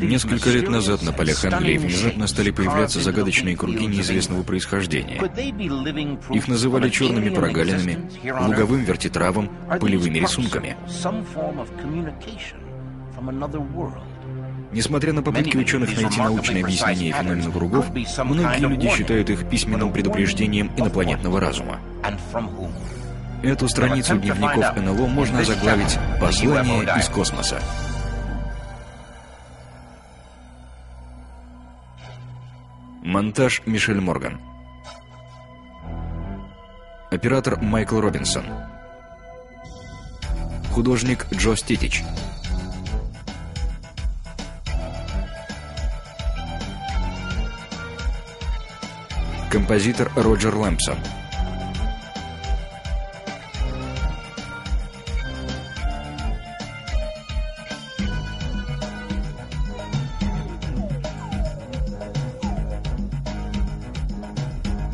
Несколько лет назад на полях Англии внезапно стали появляться загадочные круги неизвестного происхождения. Их называли черными прогалинами, луговым вертитравом, пылевыми рисунками. Несмотря на попытки ученых найти научное объяснение феномена кругов, многие люди считают их письменным предупреждением инопланетного разума. Эту страницу дневников НЛО можно озаглавить «Послание из космоса». Монтаж Мишель Морган. Оператор Майкл Робинсон. Художник Джо Стетич. Композитор Роджер Лэмпсон.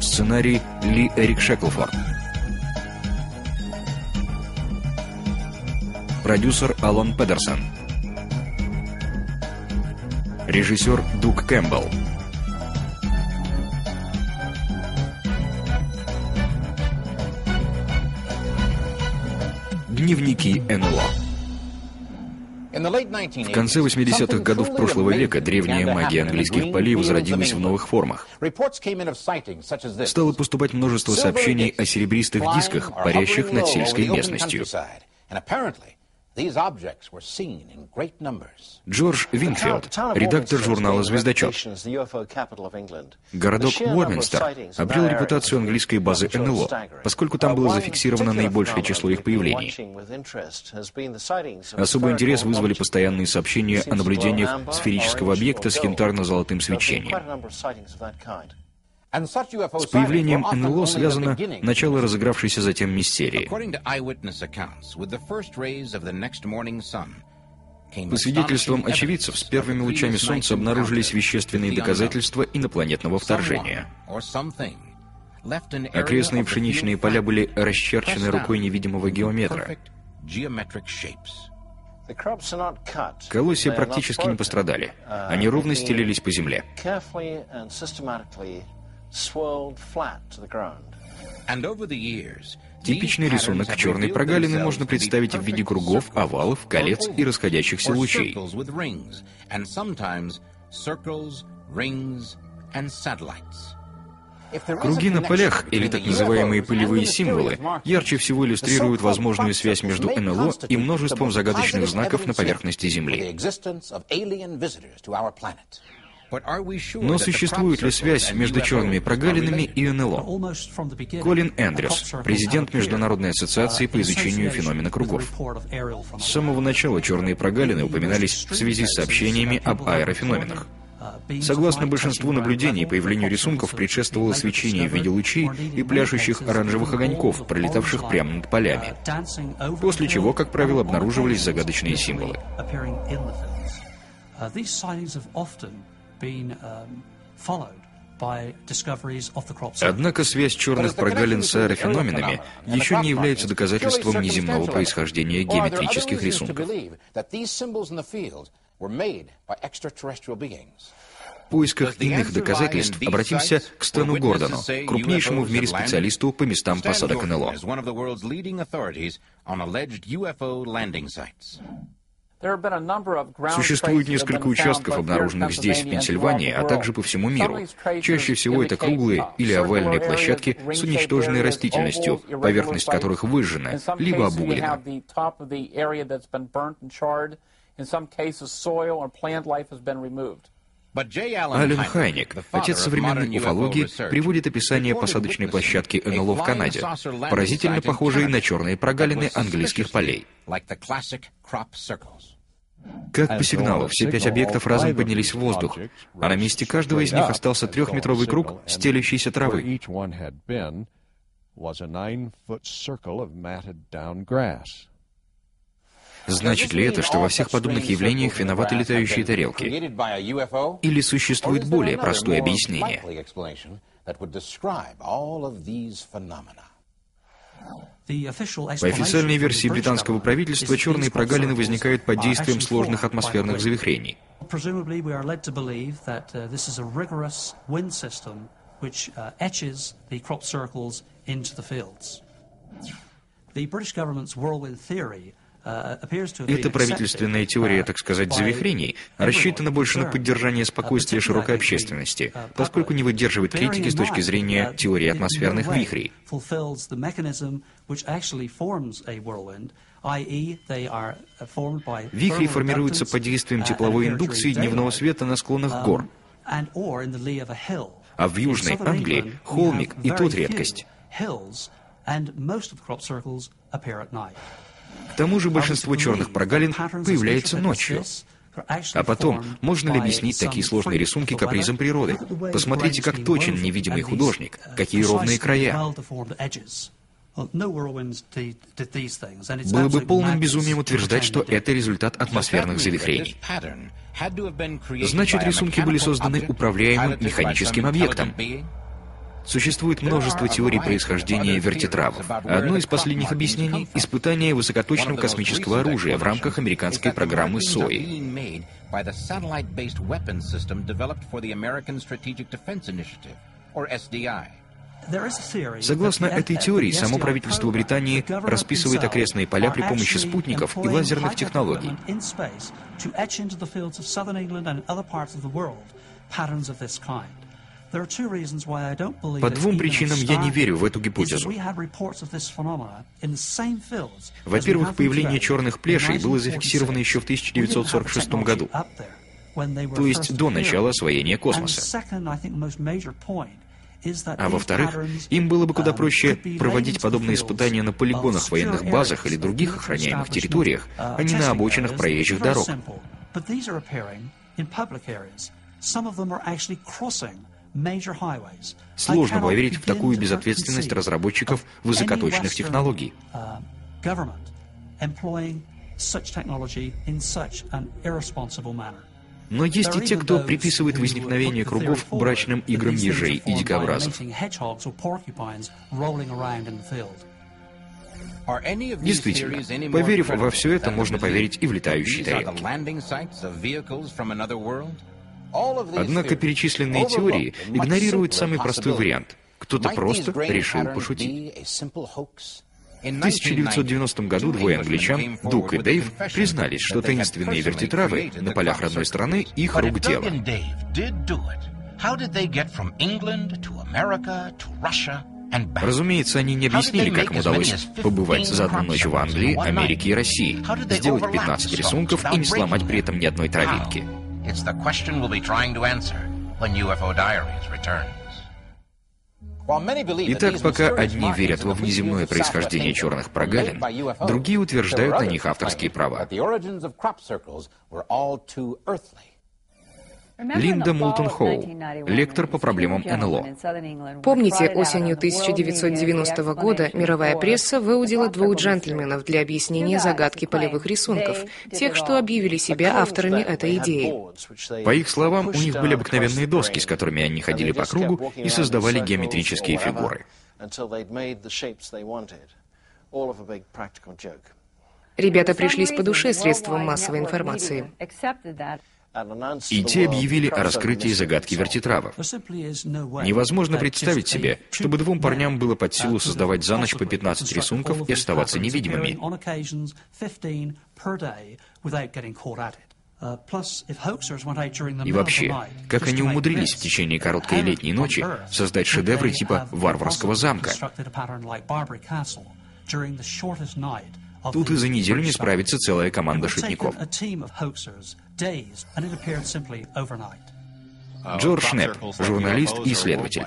Сценарий Ли Эрик Шеклфорд. Продюсер Алан Педерсон. Режиссер Дуг Кэмпбелл. Дневники НЛО. В конце 80-х годов прошлого века древняя магия английских полей возродилась в новых формах. Стало поступать множество сообщений о серебристых дисках, парящих над сельской местностью. Джордж Винкфилд, редактор журнала «Звездочет». Городок Уорминстер обрел репутацию английской базы НЛО, поскольку там было зафиксировано наибольшее число их появлений. Особый интерес вызвали постоянные сообщения о наблюдениях сферического объекта с янтарно-золотым свечением. С появлением НЛО связано начало разыгравшейся затем мистерии. По свидетельствам очевидцев, с первыми лучами Солнца обнаружились вещественные доказательства инопланетного вторжения. Окрестные пшеничные поля были расчерчены рукой невидимого геометра. Колосья практически не пострадали. Они ровно стелились по земле. Типичный рисунок черной прогалины можно представить в виде кругов, овалов, колец и расходящихся лучей. Круги на полях, или так называемые пылевые символы, ярче всего иллюстрируют возможную связь между НЛО и множеством загадочных знаков на поверхности Земли. Но существует ли связь между черными прогалинами и НЛО? Колин Эндрюс, президент Международной ассоциации по изучению феномена кругов. С самого начала черные прогалины упоминались в связи с сообщениями об аэрофеноменах. Согласно большинству наблюдений, появлению рисунков предшествовало свечение в виде лучей и пляшущих оранжевых огоньков, пролетавших прямо над полями, после чего, как правило, обнаруживались загадочные символы. Однако связь черных прогалин с аэрофеноменами еще не является доказательством неземного происхождения геометрических рисунков. В поисках иных доказательств обратимся к Стэну Гордону, крупнейшему в мире специалисту по местам посадок НЛО. Существует несколько участков, обнаруженных здесь, в Пенсильвании, а также по всему миру. Чаще всего это круглые или овальные площадки с уничтоженной растительностью, поверхность которых выжжена, либо обуглена. Ален Хайник, отец современной уфологии, приводит описание посадочной площадки НЛО в Канаде, поразительно похожей на черные прогалины английских полей. Как по сигналу, все 5 объектов разом поднялись в воздух, а на месте каждого из них остался 3-метровый круг стелющейся травы. Значит ли это, что во всех подобных явлениях виноваты летающие тарелки? Или существует более простое объяснение? По официальной версии британского правительства, черные прогалины возникают под действием сложных атмосферных завихрений. Эта правительственная теория, так сказать, завихрений, рассчитана больше на поддержание спокойствия широкой общественности, поскольку не выдерживает критики с точки зрения теории атмосферных вихрей. Вихри формируются под действием тепловой индукции дневного света на склонах гор, а в Южной Англии холмик и тот редкость. К тому же большинство черных прогалин появляется ночью. А потом, можно ли объяснить такие сложные рисунки капризом природы? Посмотрите, как точен невидимый художник, какие ровные края. Было бы полным безумием утверждать, что это результат атмосферных завихрений. Значит, рисунки были созданы управляемым механическим объектом. Существует множество теорий происхождения вертитравов. Одно из последних объяснений — испытание высокоточного космического оружия в рамках американской программы СОИ. Согласно этой теории, само правительство Британии расписывает окрестные поля при помощи спутников и лазерных технологий. По двум причинам я не верю в эту гипотезу. Во-первых, появление черных плешей было зафиксировано еще в 1946 году, то есть до начала освоения космоса. А во-вторых, им было бы куда проще проводить подобные испытания на полигонах, военных базах или других охраняемых территориях, а не на обочинах проезжих дорог. Сложно поверить в такую безответственность разработчиков высокоточных технологий. Но есть и те, кто приписывает возникновение кругов брачным играм ежей и дикобразов. Действительно, поверив во все это, можно поверить и в летающие тарелки. Однако перечисленные теории игнорируют самый простой вариант. Кто-то просто решил пошутить. В 1990 году двое англичан, Дуг и Дэйв, признались, что таинственные вертитравы на полях родной страны — их рук дело. Разумеется, они не объяснили, как им удалось побывать за одну ночь в Англии, Америке и России, сделать 15 рисунков и не сломать при этом ни одной травинки. Итак, пока одни верят во внеземное происхождение черных прогалин, другие утверждают на них авторские права. Линда Моултон-Хоу, лектор по проблемам НЛО. Помните, осенью 1990 года мировая пресса выудила двух джентльменов для объяснения загадки полевых рисунков, тех, что объявили себя авторами этой идеи. По их словам, у них были обыкновенные доски, с которыми они ходили по кругу и создавали геометрические фигуры. Ребята пришлись по душе средствам массовой информации. И те объявили о раскрытии загадки вертитравов. Невозможно представить себе, чтобы двум парням было под силу создавать за ночь по 15 рисунков и оставаться невидимыми. И вообще, как они умудрились в течение короткой летней ночи создать шедевры типа «Варварского замка»? Тут и за неделю не справится целая команда шутников. Джордж Шнепп, журналист и исследователь.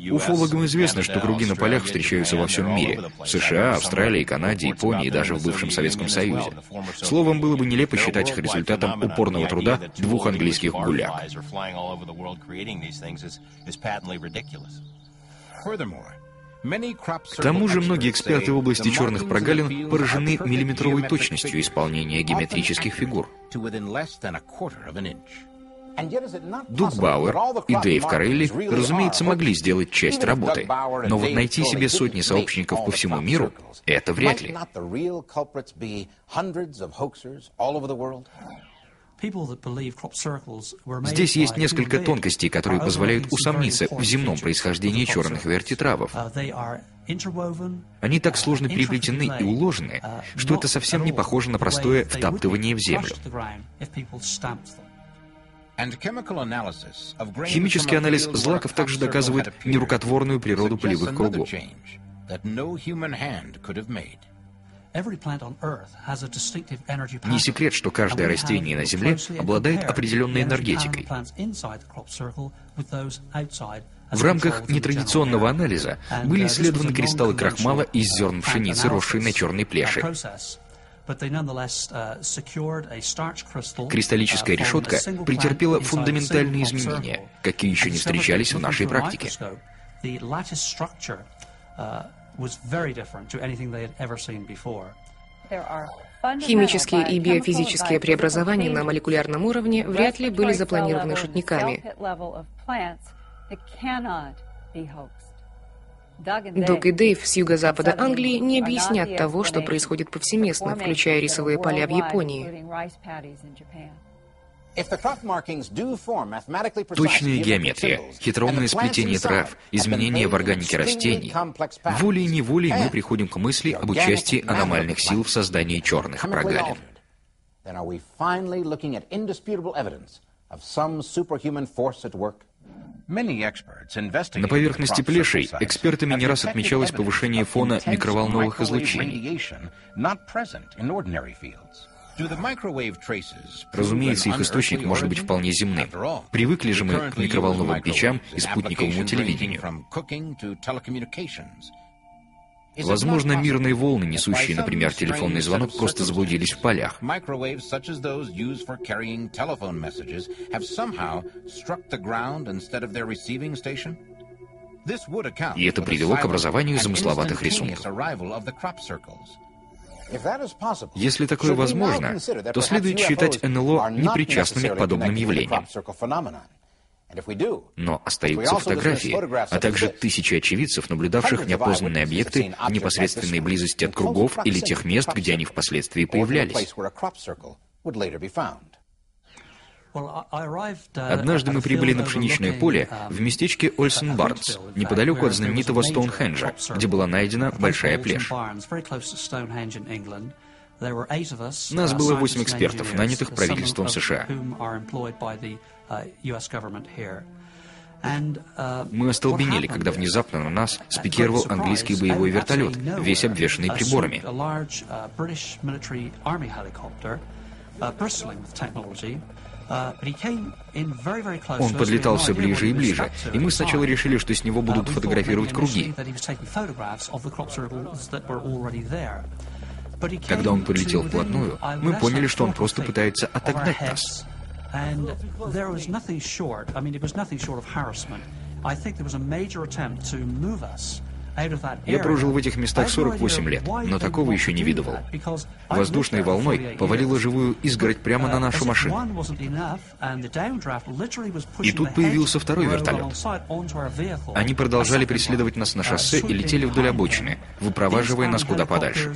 Уфологам известно, что круги на полях встречаются во всем мире — в США, Австралии, Канаде, Японии и даже в бывшем Советском Союзе. Словом, было бы нелепо считать их результатом упорного труда двух английских гуляк. К тому же многие эксперты в области черных прогалин поражены миллиметровой точностью исполнения геометрических фигур. Дуг Бауэр и Дэйв Карелли, разумеется, могли сделать часть работы, но вот найти себе сотни сообщников по всему миру — это вряд ли. Здесь есть несколько тонкостей, которые позволяют усомниться в земном происхождении черных вертитравов. Они так сложно переплетены и уложены, что это совсем не похоже на простое втаптывание в землю. Химический анализ злаков также доказывает нерукотворную природу полевых кругов. Не секрет, что каждое растение на Земле обладает определенной энергетикой. В рамках нетрадиционного анализа были исследованы кристаллы крахмала из зерн пшеницы, росшие на черной плеше. Кристаллическая решетка претерпела фундаментальные изменения, какие еще не встречались в нашей практике. Химические и биофизические преобразования на молекулярном уровне вряд ли были запланированы шутниками. Дуг и Дэйв с юго-запада Англии не объяснят того, что происходит повсеместно, включая рисовые поля в Японии. Точная геометрия, хитроумное сплетение трав, изменения в органике растений. Волей-неволей мы приходим к мысли об участии аномальных сил в создании черных прогалин. На поверхности плешей экспертами не раз отмечалось повышение фона микроволновых излучений. Разумеется, их источник может быть вполне земным. Привыкли же мы к микроволновым печам и спутниковому телевидению. Возможно, мирные волны, несущие, например, телефонный звонок, просто заблудились в полях. И это привело к образованию замысловатых рисунков. Если такое возможно, то следует считать НЛО непричастными к подобным явлениям. Но остаются фотографии, а также тысячи очевидцев, наблюдавших неопознанные объекты в непосредственной близости от кругов или тех мест, где они впоследствии появлялись. Однажды мы прибыли на пшеничное поле в местечке Ольсен-Барнс, неподалеку от знаменитого Стоунхенджа, где была найдена большая плешь. Нас было 8 экспертов, нанятых правительством США. Мы остолбенели, когда внезапно на нас спикировал английский боевой вертолет, весь обвешанный приборами. Он подлетал все ближе и ближе, и мы сначала решили, что с него будут фотографировать круги. Когда он подлетел вплотную, мы поняли, что он просто пытается отогнать нас. Я прожил в этих местах 48 лет, но такого еще не видывал. Воздушной волной повалила живую изгородь прямо на нашу машину. И тут появился второй вертолет. Они продолжали преследовать нас на шоссе и летели вдоль обочины, выпроваживая нас куда подальше.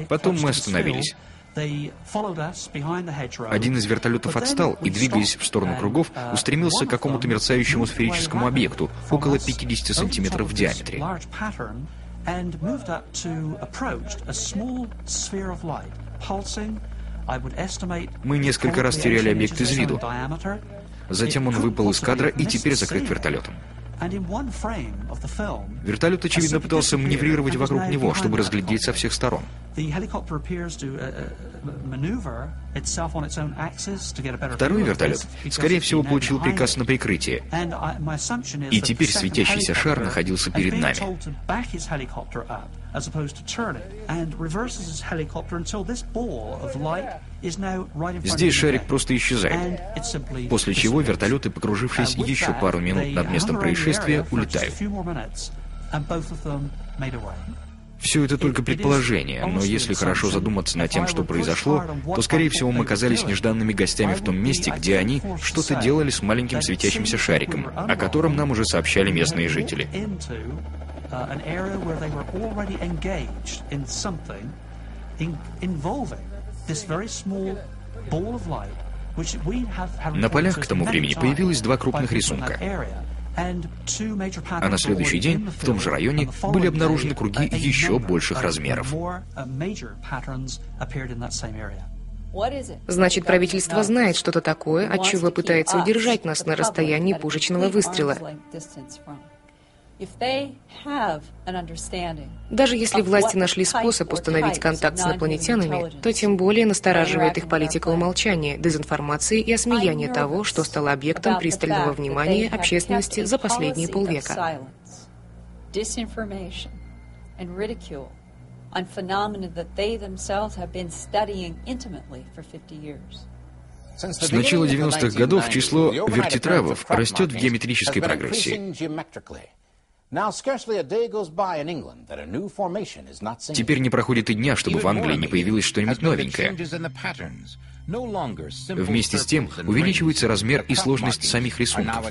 Потом мы остановились. Один из вертолетов отстал и, двигаясь в сторону кругов, устремился к какому-то мерцающему сферическому объекту, около 50 сантиметров в диаметре. Мы несколько раз теряли объект из виду. Затем он выпал из кадра и теперь закрыт вертолетом. Вертолет, очевидно, пытался маневрировать вокруг него, чтобы разглядеть со всех сторон. Второй вертолет, скорее всего, получил приказ на прикрытие. И теперь светящийся шар находился перед нами. Здесь шарик просто исчезает, после чего вертолеты, покружившись еще пару минут над местом происшествия, улетают. Все это только предположение, но если хорошо задуматься над тем, что произошло, то, скорее всего, мы оказались нежданными гостями в том месте, где они что-то делали с маленьким светящимся шариком, о котором нам уже сообщали местные жители. На полях к тому времени появилось 2 крупных рисунка. А на следующий день в том же районе были обнаружены круги еще больших размеров. Значит, правительство знает что-то такое, от чего пытается удержать нас на расстоянии пушечного выстрела. Даже если власти нашли способ установить контакт с инопланетянами, то тем более настораживает их политика умолчания, дезинформации и осмеяния того, что стало объектом пристального внимания общественности за последние полвека. С начала 90-х годов число вертитравов растет в геометрической прогрессии. Теперь не проходит и дня, чтобы в Англии не появилось что-нибудь новенькое. Вместе с тем увеличивается размер и сложность самих рисунков.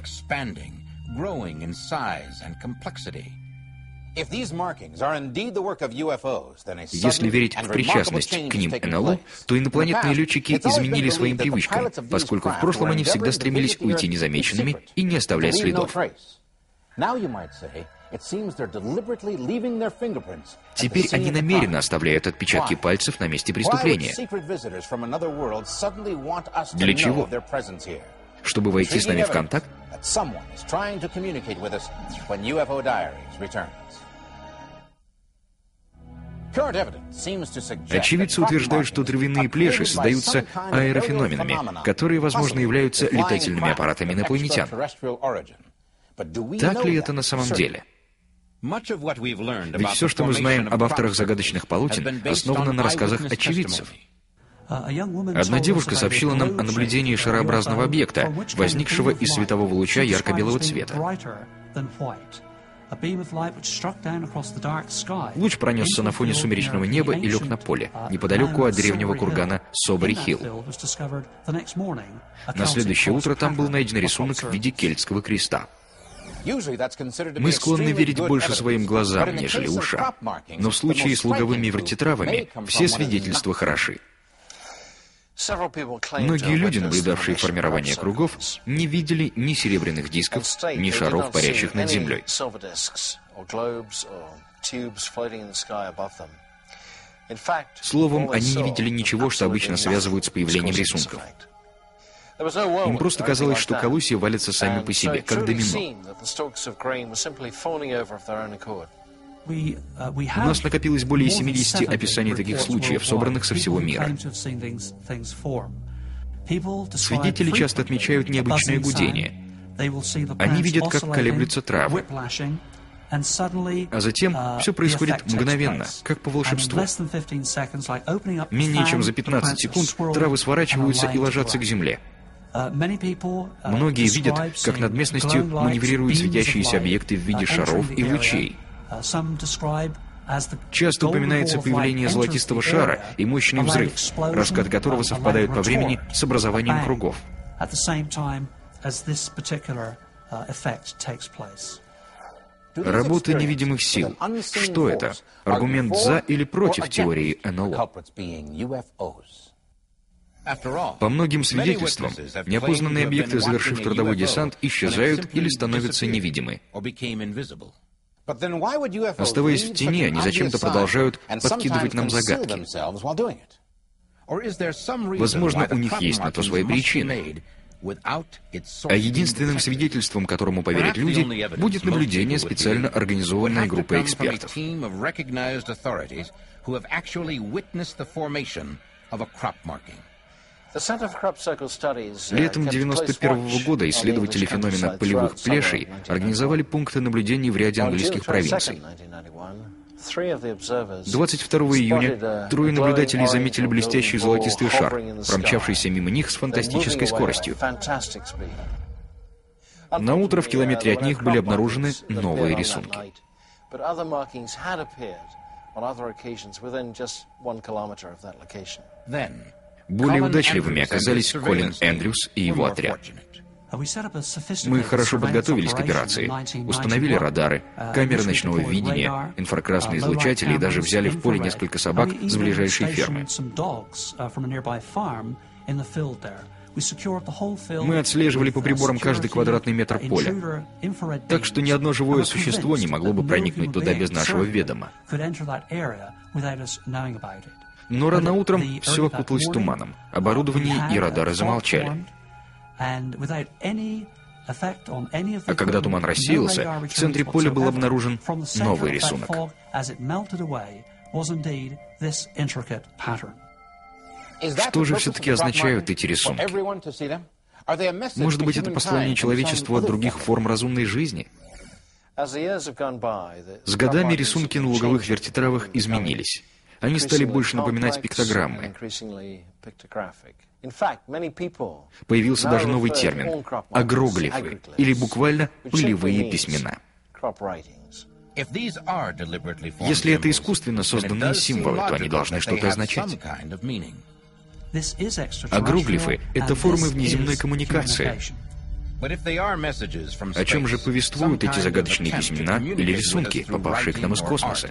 Если верить в причастность к ним НЛО, то инопланетные летчики изменили своим привычкам, поскольку в прошлом они всегда стремились уйти незамеченными и не оставлять следов. Теперь они намеренно оставляют отпечатки пальцев на месте преступления. Для чего? Чтобы войти с нами в контакт? Очевидцы утверждают, что травяные плеши создаются аэрофеноменами, которые, возможно, являются летательными аппаратами инопланетян. Так ли это на самом деле? Ведь все, что мы знаем об авторах загадочных полотен, основано на рассказах очевидцев. Одна девушка сообщила нам о наблюдении шарообразного объекта, возникшего из светового луча ярко-белого цвета. Луч пронесся на фоне сумеречного неба и лег на поле, неподалеку от древнего кургана Собери-Хилл. На следующее утро там был найден рисунок в виде кельтского креста. Мы склонны верить больше своим глазам, нежели ушам. Но в случае с луговыми вертитравами все свидетельства хороши. Многие люди, наблюдавшие формирование кругов, не видели ни серебряных дисков, ни шаров, парящих над землей. Словом, они не видели ничего, что обычно связывают с появлением рисунков. Им просто казалось, что колосья валятся сами по себе, как домино. У нас накопилось более 70 описаний таких случаев, собранных со всего мира. Свидетели часто отмечают необычное гудение. Они видят, как колеблются травы. А затем все происходит мгновенно, как по волшебству. Менее чем за 15 секунд травы сворачиваются и ложатся к земле. Многие видят, как над местностью маневрируют светящиеся объекты в виде шаров и лучей. Часто упоминается появление золотистого шара и мощный взрыв, раскат которого совпадает по времени с образованием кругов. Работа невидимых сил. Что это? Аргумент за или против теории НЛО? По многим свидетельствам, неопознанные объекты, завершив трудовой десант, исчезают или становятся невидимы. Оставаясь в тени, они зачем-то продолжают подкидывать нам загадки. Возможно, у них есть на то свои причины. А единственным свидетельством, которому поверят люди, будет наблюдение специально организованной группой экспертов. Летом 1991 года исследователи феномена полевых плешей организовали пункты наблюдений в ряде английских провинций. 22 июня трое наблюдателей заметили блестящий золотистый шар, промчавшийся мимо них с фантастической скоростью. На утро в километре от них были обнаружены новые рисунки. Более удачливыми оказались Колин Эндрюс и его отряд. Мы хорошо подготовились к операции, установили радары, камеры ночного видения, инфракрасные излучатели и даже взяли в поле несколько собак с ближайшей фермы. Мы отслеживали по приборам каждый квадратный метр поля, так что ни одно живое существо не могло бы проникнуть туда без нашего ведома. Но рано утром все окуталось туманом, оборудование и радары замолчали. А когда туман рассеялся, в центре поля был обнаружен новый рисунок. Что же все-таки означают эти рисунки? Может быть, это послание человечеству от других форм разумной жизни? С годами рисунки на луговых вертитравах изменились. Они стали больше напоминать пиктограммы. Появился даже новый термин – агроглифы, или буквально пылевые письмена. Если это искусственно созданные символы, то они должны что-то означать. Агроглифы – это формы внеземной коммуникации. О чем же повествуют эти загадочные письмена или рисунки, попавшие к нам из космоса?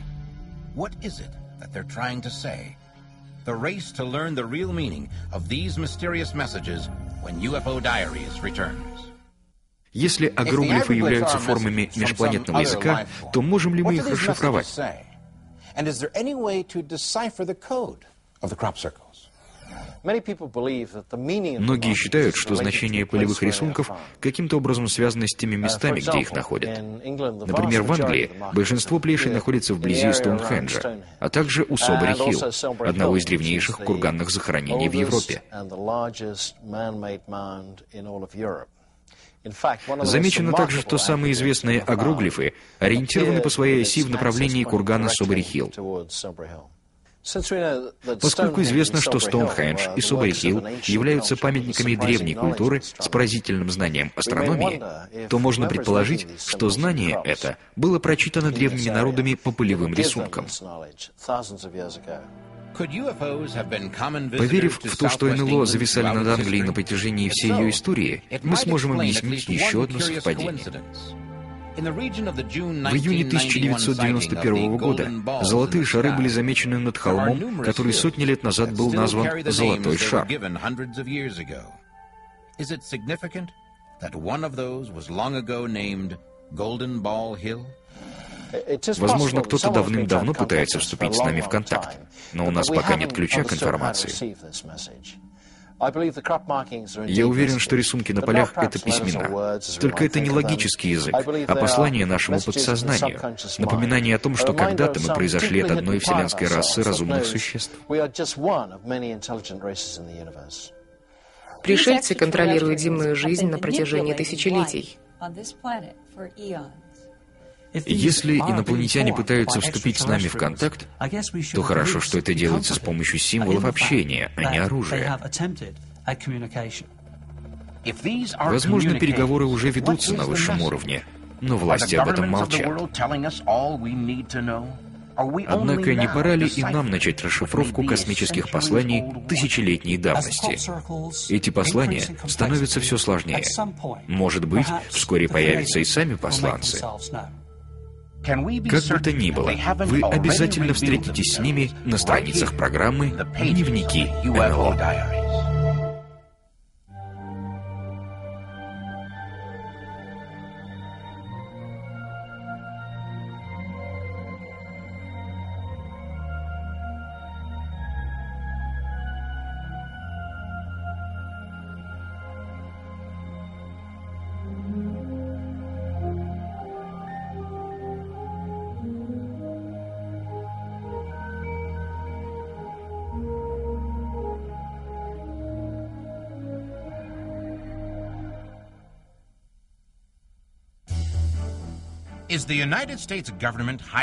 The race to learn the real meaning of these mysterious messages when UFO Diaries returns. Если агроглифы являются формами межпланетного языка, то можем ли мы их расшифровать? Многие считают, что значение полевых рисунков каким-то образом связано с теми местами, где их находят. Например, в Англии большинство плешей находится вблизи Стоунхенджа, а также у Собори-Хилл, одного из древнейших курганных захоронений в Европе. Замечено также, что самые известные агроглифы ориентированы по своей оси в направлении кургана Собори-Хилл. Поскольку известно, что Стоунхендж и Собори-Хилл являются памятниками древней культуры с поразительным знанием астрономии, то можно предположить, что знание это было прочитано древними народами по полевым рисункам. Поверив в то, что НЛО зависали над Англией на протяжении всей ее истории, мы сможем объяснить еще одно совпадение. В июне 1991 года золотые шары были замечены над холмом, который сотни лет назад был назван «Золотой шар». Возможно, кто-то давным-давно пытается вступить с нами в контакт, но у нас пока нет ключа к информации. Я уверен, что рисунки на полях — это письмена. Только это не логический язык, а послание нашему подсознанию, напоминание о том, что когда-то мы произошли от одной вселенской расы разумных существ. Пришельцы контролируют земную жизнь на протяжении тысячелетий. Если инопланетяне пытаются вступить с нами в контакт, то хорошо, что это делается с помощью символов общения, а не оружия. Возможно, переговоры уже ведутся на высшем уровне, но власти об этом молчат. Однако не пора ли и нам начать расшифровку космических посланий тысячелетней давности? Эти послания становятся все сложнее. Может быть, вскоре появятся и сами посланцы. Как бы то ни было, вы обязательно встретитесь с ними на страницах программы «Дневники НЛО».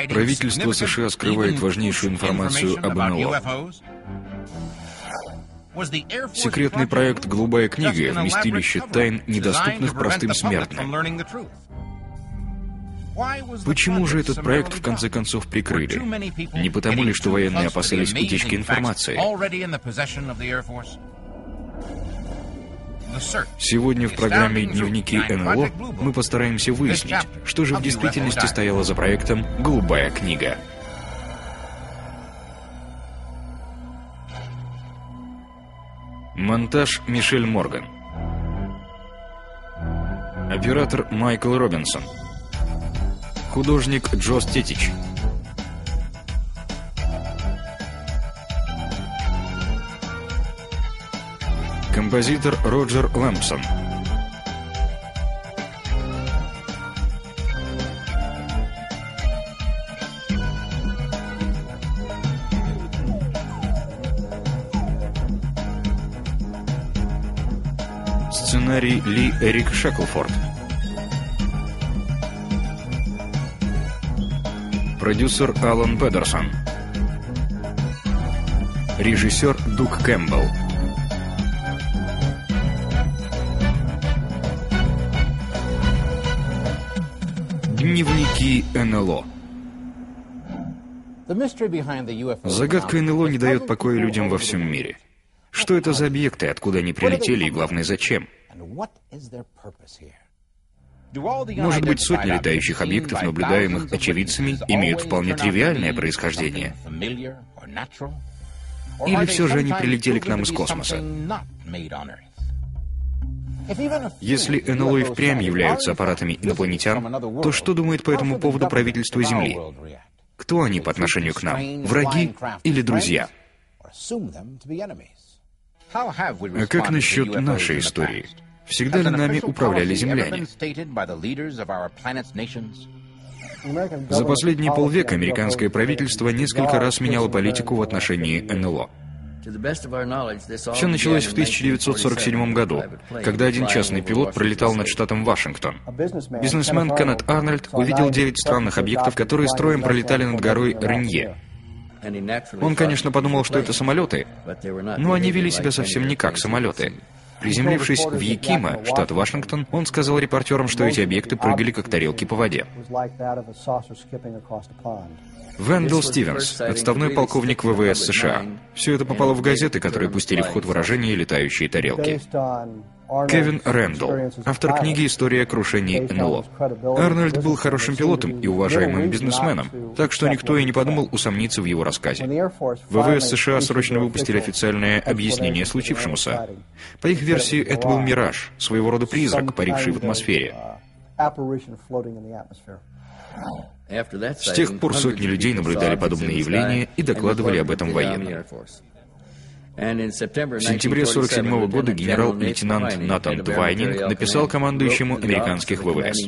Правительство США скрывает важнейшую информацию об НЛО. Секретный проект «Голубая книга» — вместилище тайн, недоступных простым смертным. Почему же этот проект в конце концов прикрыли? Не потому ли, что военные опасались утечки информации? Сегодня в программе «Дневники НЛО» мы постараемся выяснить, что же в действительности стояло за проектом «Голубая книга». Монтаж Мишель Морган. Оператор Майкл Робинсон. Художник Джо Стетич. Композитор Роджер Лэмпсон. Сценарий Ли Эрик Шеклфорд. Продюсер Алан Педерсон. Режиссер Дуг Кэмпбелл. Дневники НЛО. Загадка НЛО не дает покоя людям во всем мире. Что это за объекты, откуда они прилетели и, главное, зачем? Может быть, сотни летающих объектов, наблюдаемых очевидцами, имеют вполне тривиальное происхождение? Или все же они прилетели к нам из космоса? Если НЛО и впрямь являются аппаратами инопланетян, то что думает по этому поводу правительство Земли? Кто они по отношению к нам? Враги или друзья? А как насчет нашей истории? Всегда ли нами управляли земляне? За последние полвека американское правительство несколько раз меняло политику в отношении НЛО. Все началось в 1947 году, когда один частный пилот пролетал над штатом Вашингтон. Бизнесмен Кеннет Арнольд увидел 9 странных объектов, которые строем пролетали над горой Ренье. Он, конечно, подумал, что это самолеты, но они вели себя совсем не как самолеты. Приземлившись в Якима, штат Вашингтон, он сказал репортерам, что эти объекты прыгали как тарелки по воде. Вендell Стивенс, отставной полковник ВВС США. Все это попало в газеты, которые пустили в ход выражение «летающие тарелки». Кевин Рэндалл, автор книги «История крушений НЛО». Арнольд был хорошим пилотом и уважаемым бизнесменом, так что никто и не подумал усомниться в его рассказе. ВВС США срочно выпустили официальное объяснение случившемуся. По их версии, это был мираж, своего рода призрак, паривший в атмосфере. С тех пор сотни людей наблюдали подобные явления и докладывали об этом военным. В сентябре 1947 года генерал-лейтенант Натан Двайнинг написал командующему американских ВВС.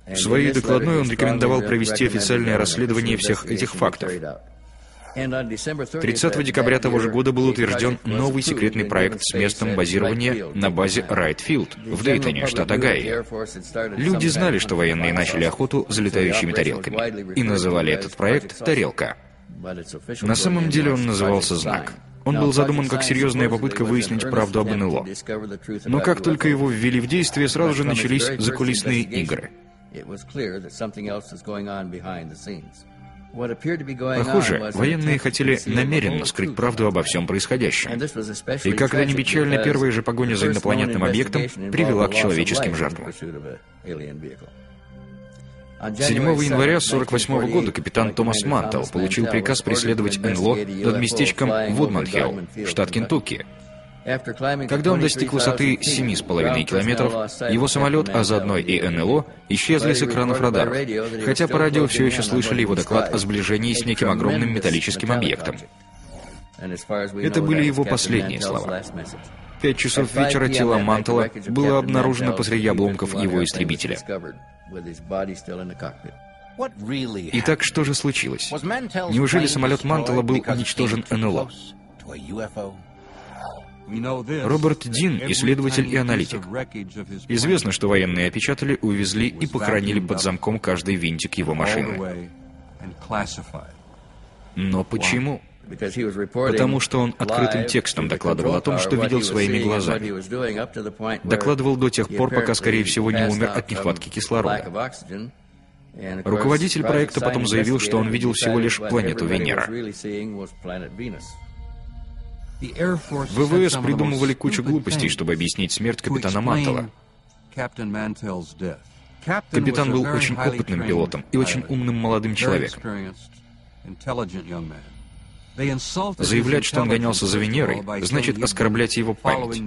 В своей докладной он рекомендовал провести официальное расследование всех этих фактов. 30 декабря того же года был утвержден новый секретный проект с местом базирования на базе Райт-Филд в Дейтоне, штат Огайо. Люди знали, что военные начали охоту за летающими тарелками, и называли этот проект «Тарелка». На самом деле он назывался «Знак». Он был задуман как серьезная попытка выяснить правду об НЛО. Но как только его ввели в действие, сразу же начались закулисные игры. Похоже, военные хотели намеренно скрыть правду обо всем происходящем. И как это ни печально, первая же погоня за инопланетным объектом привела к человеческим жертвам. 7 января 1948 года капитан Томас Мантел получил приказ преследовать НЛО над местечком Вудман-Хилл, штат Кентукки. Когда он достиг высоты 7,5 километров, его самолет, а заодно и НЛО, исчезли с экранов радаров, хотя по радио все еще слышали его доклад о сближении с неким огромным металлическим объектом. Это были его последние слова. В 5 часов вечера тело Мантела было обнаружено посреди обломков его истребителя. Итак, что же случилось? Неужели самолет Мантела был уничтожен НЛО? Роберт Дин, исследователь и аналитик. Известно, что военные опечатали, увезли и похоронили под замком каждый винтик его машины. Но почему? Потому что он открытым текстом докладывал о том, что видел своими глазами. Докладывал до тех пор, пока, скорее всего, не умер от нехватки кислорода. Руководитель проекта потом заявил, что он видел всего лишь планету Венера. ВВС придумывали кучу глупостей, чтобы объяснить смерть капитана Мантелла. Капитан был очень опытным пилотом и очень умным молодым человеком. Заявлять, что он гонялся за Венерой, значит оскорблять его память.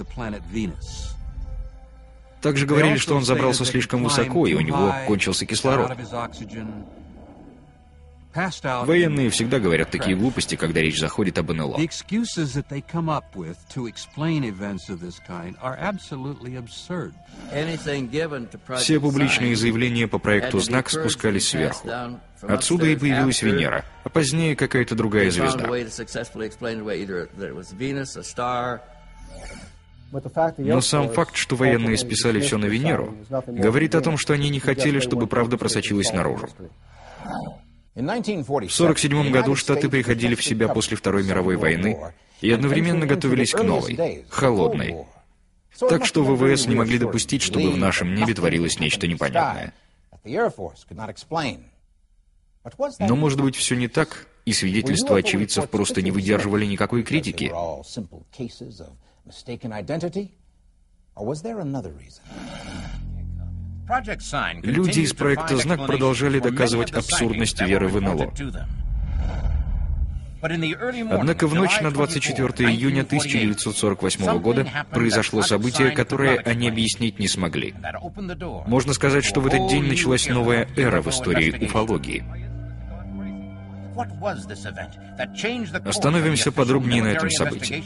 Также говорили, что он забрался слишком высоко, и у него кончился кислород. Военные всегда говорят такие глупости, когда речь заходит об НЛО. Все публичные заявления по проекту «Знак» спускались сверху. Отсюда и появилась Венера, а позднее какая-то другая звезда. Но сам факт, что военные списали все на Венеру, говорит о том, что они не хотели, чтобы правда просочилась наружу. В 1947 году Штаты приходили в себя после Второй мировой войны и одновременно готовились к новой, холодной. Так что ВВС не могли допустить, чтобы в нашем небе творилось нечто непонятное. Но, может быть, все не так, и свидетельства очевидцев просто не выдерживали никакой критики. Люди из проекта «Знак» продолжали доказывать абсурдность веры в НЛО. Однако в ночь на 24 июня 1948 года произошло событие, которое они объяснить не смогли. Можно сказать, что в этот день началась новая эра в истории уфологии. Остановимся подробнее на этом событии.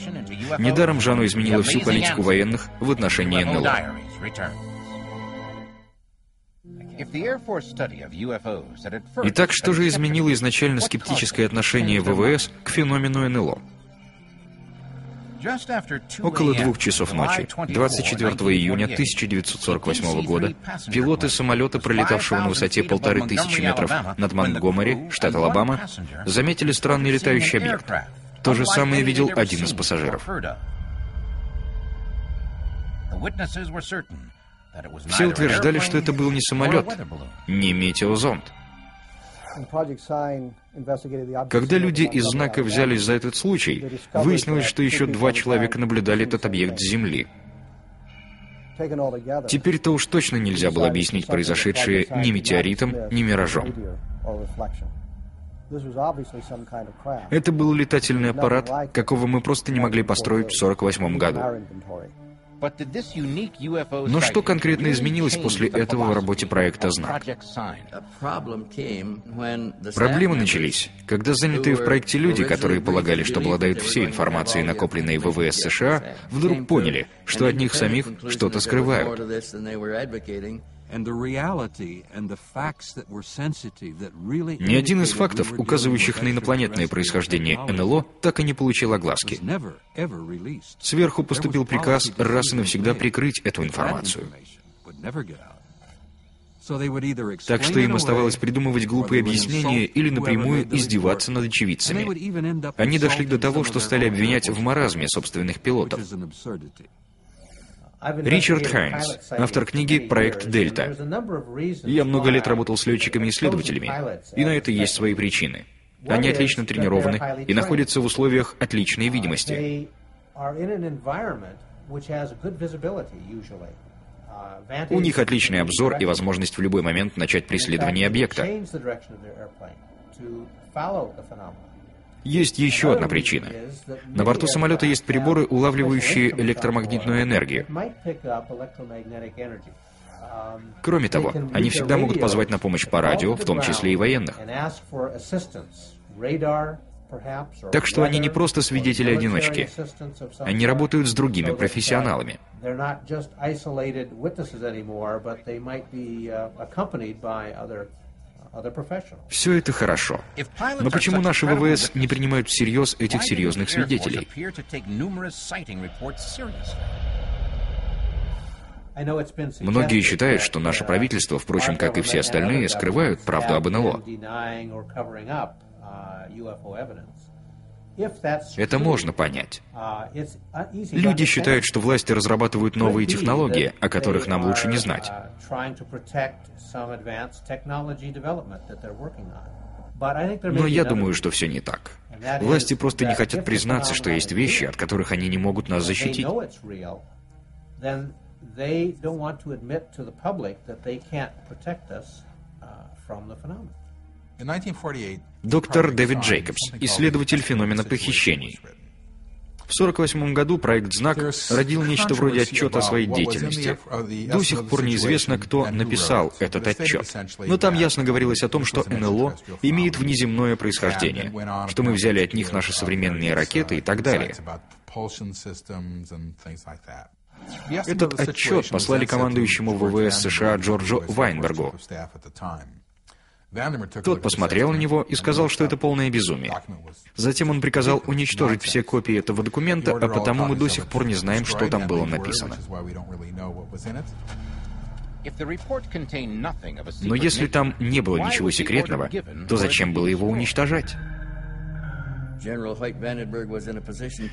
Недаром же оно изменило всю политику военных в отношении НЛО. Итак, что же изменило изначально скептическое отношение ВВС к феномену НЛО? Около 2 часов ночи, 24 июня 1948 года, пилоты самолета, пролетавшего на высоте 1500 метров над Монтгомери, штат Алабама, заметили странный летающий объект. То же самое видел один из пассажиров. Все утверждали, что это был не самолет, не метеозонд. Когда люди из «Знака» взялись за этот случай, выяснилось, что еще 2 человека наблюдали этот объект с Земли. Теперь-то уж точно нельзя было объяснить произошедшее ни метеоритом, ни миражом. Это был летательный аппарат, какого мы просто не могли построить в 1948 году. Но что конкретно изменилось после этого в работе проекта «Знак»? Проблемы начались, когда занятые в проекте люди, которые полагали, что обладают всей информацией, накопленной в ВВС США, вдруг поняли, что от них самих что-то скрывают. Ни один из фактов, указывающих на инопланетное происхождение НЛО, так и не получил огласки. Сверху поступил приказ раз и навсегда прикрыть эту информацию. Так что им оставалось придумывать глупые объяснения или напрямую издеваться над очевидцами. Они дошли до того, что стали обвинять в маразме собственных пилотов. Ричард Хайнс, автор книги «Проект Дельта». Я много лет работал с летчиками-исследователями, и на это есть свои причины. Они отлично тренированы и находятся в условиях отличной видимости. У них отличный обзор и возможность в любой момент начать преследование объекта. Есть еще одна причина. На борту самолета есть приборы, улавливающие электромагнитную энергию. Кроме того, они всегда могут позвать на помощь по радио, в том числе и военных. Так что они не просто свидетели-одиночки. Они работают с другими профессионалами. Все это хорошо. Но почему наши ВВС не принимают всерьез этих серьезных свидетелей? Многие считают, что наше правительство, впрочем, как и все остальные, скрывают правду об НЛО. Это можно понять. Люди считают, что власти разрабатывают новые технологии, о которых нам лучше не знать. Но я думаю, что все не так. Власти просто не хотят признаться, что есть вещи, от которых они не могут нас защитить. Доктор Дэвид Джейкобс, исследователь феномена похищений. В 1948 году проект «Знак» родил нечто вроде отчета о своей деятельности. До сих пор неизвестно, кто написал этот отчет. Но там ясно говорилось о том, что НЛО имеет внеземное происхождение, что мы взяли от них наши современные ракеты и так далее. Этот отчет послали командующему ВВС США Джорджу Вайнбергу. Тот посмотрел на него и сказал, что это полное безумие. Затем он приказал уничтожить все копии этого документа, а потому мы до сих пор не знаем, что там было написано. Но если там не было ничего секретного, то зачем было его уничтожать?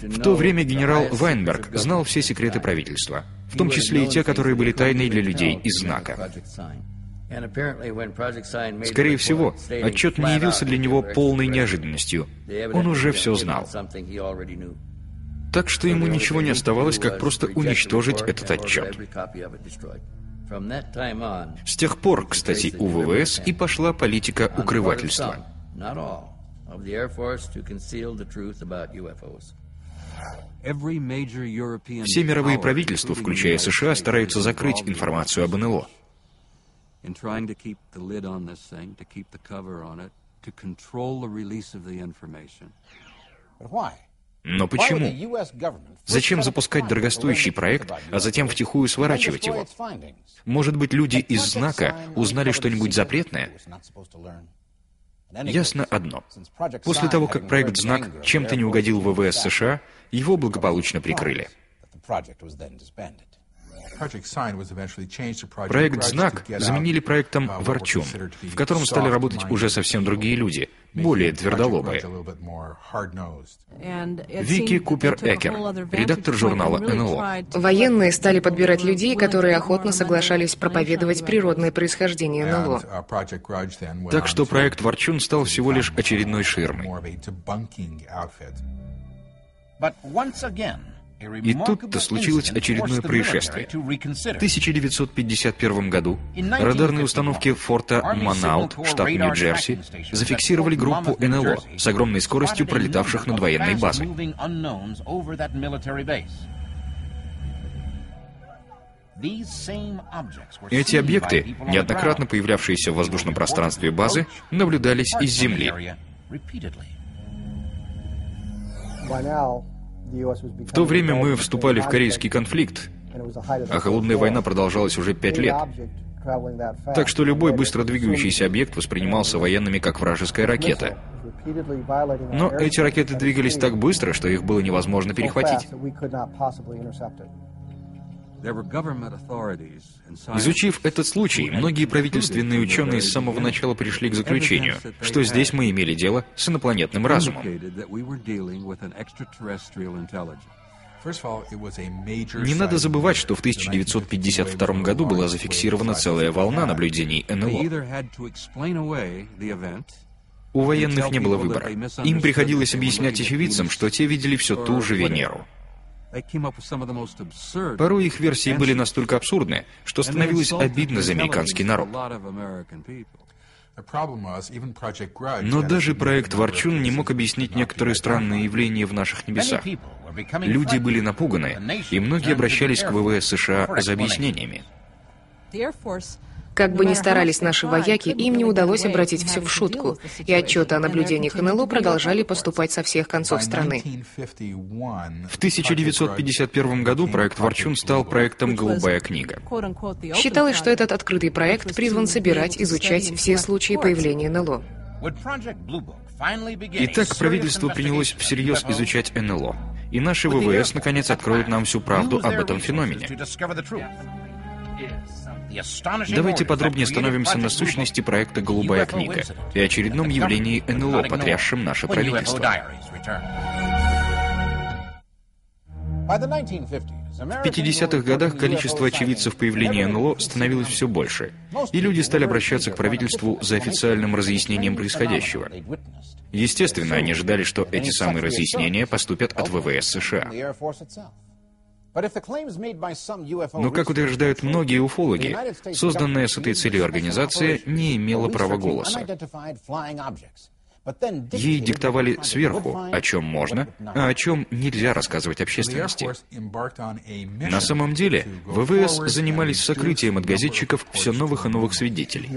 В то время генерал Вайнберг знал все секреты правительства, в том числе и те, которые были тайной для людей из «Знака». Скорее всего, отчет не явился для него полной неожиданностью. Он уже все знал. Так что ему ничего не оставалось, как просто уничтожить этот отчет. С тех пор, кстати, у ВВС и пошла политика укрывательства. Все мировые правительства, включая США, стараются закрыть информацию об НЛО. Но почему? Зачем запускать дорогостоящий проект, а затем втихую сворачивать его? Может быть, люди из «Знака» узнали что-нибудь запретное? Ясно одно. После того, как проект «Знак» чем-то не угодил ВВС США, его благополучно прикрыли. Проект «Знак» заменили проектом «Ворчун», в котором стали работать уже совсем другие люди, более твердолобые. Вики Купер-Экер, редактор журнала НЛО. Военные стали подбирать людей, которые охотно соглашались проповедовать природное происхождение НЛО. Так что проект «Ворчун» стал всего лишь очередной ширмой. И тут-то случилось очередное происшествие. В 1951 году радарные установки форта Монаут, штат Нью-Джерси, зафиксировали группу НЛО с огромной скоростью пролетавших над военной базой. Эти объекты, неоднократно появлявшиеся в воздушном пространстве базы, наблюдались из Земли. В то время мы вступали в корейский конфликт, а холодная война продолжалась уже 5 лет. Так что любой быстро двигающийся объект воспринимался военными как вражеская ракета. Но эти ракеты двигались так быстро, что их было невозможно перехватить. Изучив этот случай, многие правительственные ученые с самого начала пришли к заключению, что здесь мы имели дело с инопланетным разумом. Не надо забывать, что в 1952 году была зафиксирована целая волна наблюдений НЛО. У военных не было выбора. Им приходилось объяснять очевидцам, что те видели все ту же Венеру. Порой их версии были настолько абсурдны, что становилось обидно за американский народ. Но даже проект «Ворчун» не мог объяснить некоторые странные явления в наших небесах. Люди были напуганы, и многие обращались к ВВС США за объяснениями. Как бы ни старались наши вояки, им не удалось обратить все в шутку, и отчеты о наблюдениях НЛО продолжали поступать со всех концов страны. В 1951 году проект «Ворчун» стал проектом «Голубая книга». Считалось, что этот открытый проект призван собирать, изучать все случаи появления НЛО. Итак, правительство принялось всерьез изучать НЛО, и наши ВВС наконец откроют нам всю правду об этом феномене. Давайте подробнее остановимся на сущности проекта «Голубая книга» и очередном явлении НЛО, потрясшем наше правительство. В 50-х годах количество очевидцев появления НЛО становилось все больше, и люди стали обращаться к правительству за официальным разъяснением происходящего. Естественно, они ожидали, что эти самые разъяснения поступят от ВВС США. Но, как утверждают многие уфологи, созданная с этой целью организация не имела права голоса. Ей диктовали сверху, о чем можно, а о чем нельзя рассказывать общественности. На самом деле, ВВС занимались сокрытием от газетчиков все новых и новых свидетелей.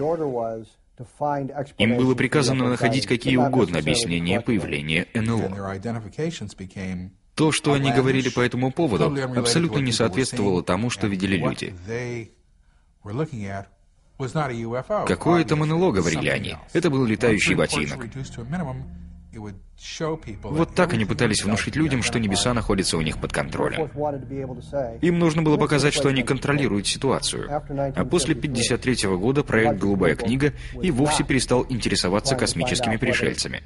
Им было приказано находить какие угодно объяснения появления НЛО. То, что они говорили по этому поводу, абсолютно не соответствовало тому, что видели люди. Какое там НЛО, говорили они? Это был летающий ботинок. Вот так они пытались внушить людям, что небеса находятся у них под контролем. Им нужно было показать, что они контролируют ситуацию. А после 1953 года проект «Голубая книга» и вовсе перестал интересоваться космическими пришельцами.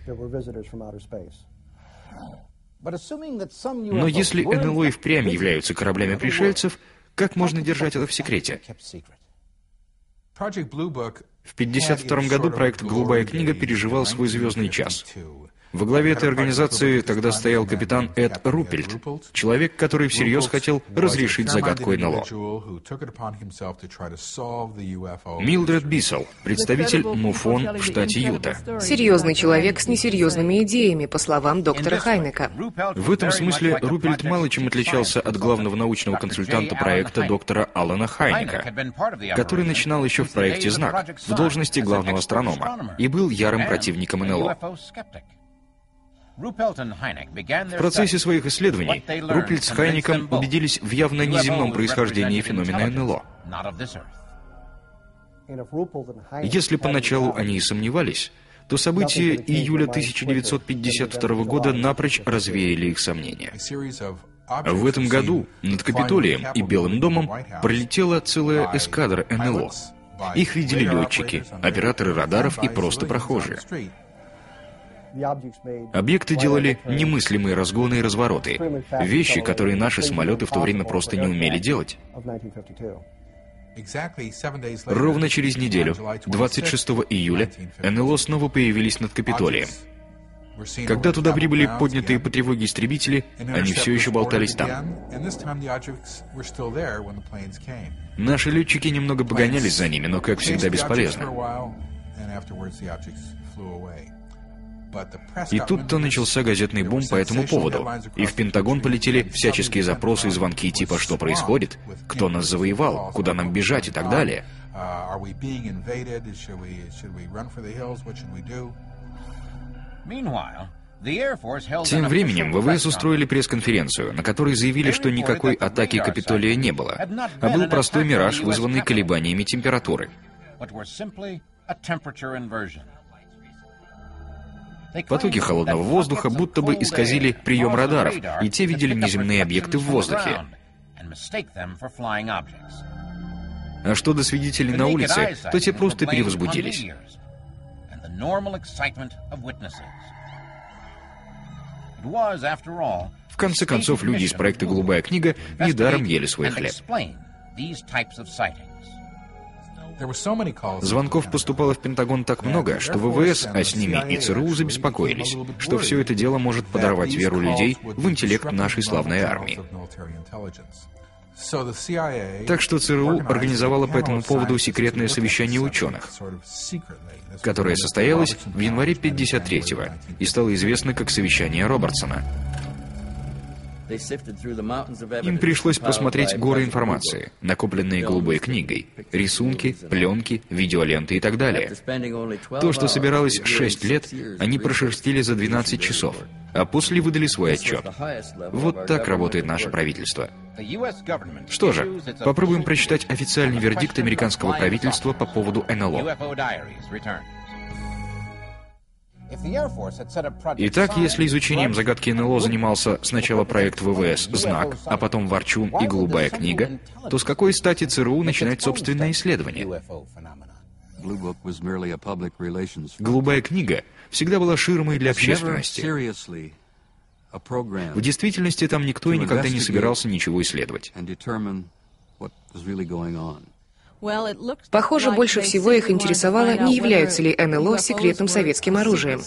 Но если НЛО и впрямь являются кораблями пришельцев, как можно держать это в секрете? В 1952 году проект «Голубая книга» переживал свой звездный час. Во главе этой организации тогда стоял капитан Эд Руппельт, человек, который всерьез хотел разрешить загадку НЛО. Милдред Биссел, представитель МУФОН в штате Юта. Серьезный человек с несерьезными идеями, по словам доктора Хайнека. В этом смысле Руппельт мало чем отличался от главного научного консультанта проекта доктора Алана Хайнека, который начинал еще в проекте «Знак» в должности главного астронома и был ярым противником НЛО. В процессе своих исследований Руппельт с Хайнеком убедились в явно неземном происхождении феномена НЛО. Если поначалу они и сомневались, то события июля 1952 года напрочь развеяли их сомнения. В этом году над Капитолием и Белым домом пролетела целая эскадра НЛО. Их видели летчики, операторы радаров и просто прохожие. Объекты делали немыслимые разгоны и развороты, вещи, которые наши самолеты в то время просто не умели делать. Ровно через неделю, 26 июля, НЛО снова появились над Капитолием. Когда туда прибыли поднятые по тревоге истребители, они все еще болтались там. Наши летчики немного погонялись за ними, но, как всегда, бесполезно. И тут-то начался газетный бум по этому поводу, и в Пентагон полетели всяческие запросы и звонки типа «Что происходит?», «Кто нас завоевал?», «Куда нам бежать?» и так далее. Тем временем ВВС устроили пресс-конференцию, на которой заявили, что никакой атаки Капитолия не было, а был простой мираж, вызванный колебаниями температуры. Потоки холодного воздуха будто бы исказили прием радаров, и те видели неземные объекты в воздухе. А что до свидетелей на улице, то те просто перевозбудились. В конце концов, люди из проекта «Голубая книга» недаром ели свой хлеб. Звонков поступало в Пентагон так много, что ВВС, а с ними и ЦРУ, забеспокоились, что все это дело может подорвать веру людей в интеллект нашей славной армии. Так что ЦРУ организовало по этому поводу секретное совещание ученых, которое состоялось в январе 1953-го и стало известно как совещание Робертсона. Им пришлось просмотреть горы информации, накопленные «Голубой книгой», рисунки, пленки, видеоленты и так далее. То, что собиралось 6 лет, они прошерстили за 12 часов, а после выдали свой отчет. Вот так работает наше правительство. Что же, попробуем прочитать официальный вердикт американского правительства по поводу НЛО. Итак, если изучением загадки НЛО занимался сначала проект ВВС «Знак», а потом «Ворчун» и «Голубая книга», то с какой стати ЦРУ начинать собственное исследование? «Голубая книга» всегда была ширмой для общественности. В действительности там никто и никогда не собирался ничего исследовать. Похоже, больше всего их интересовало, не являются ли НЛО секретным советским оружием.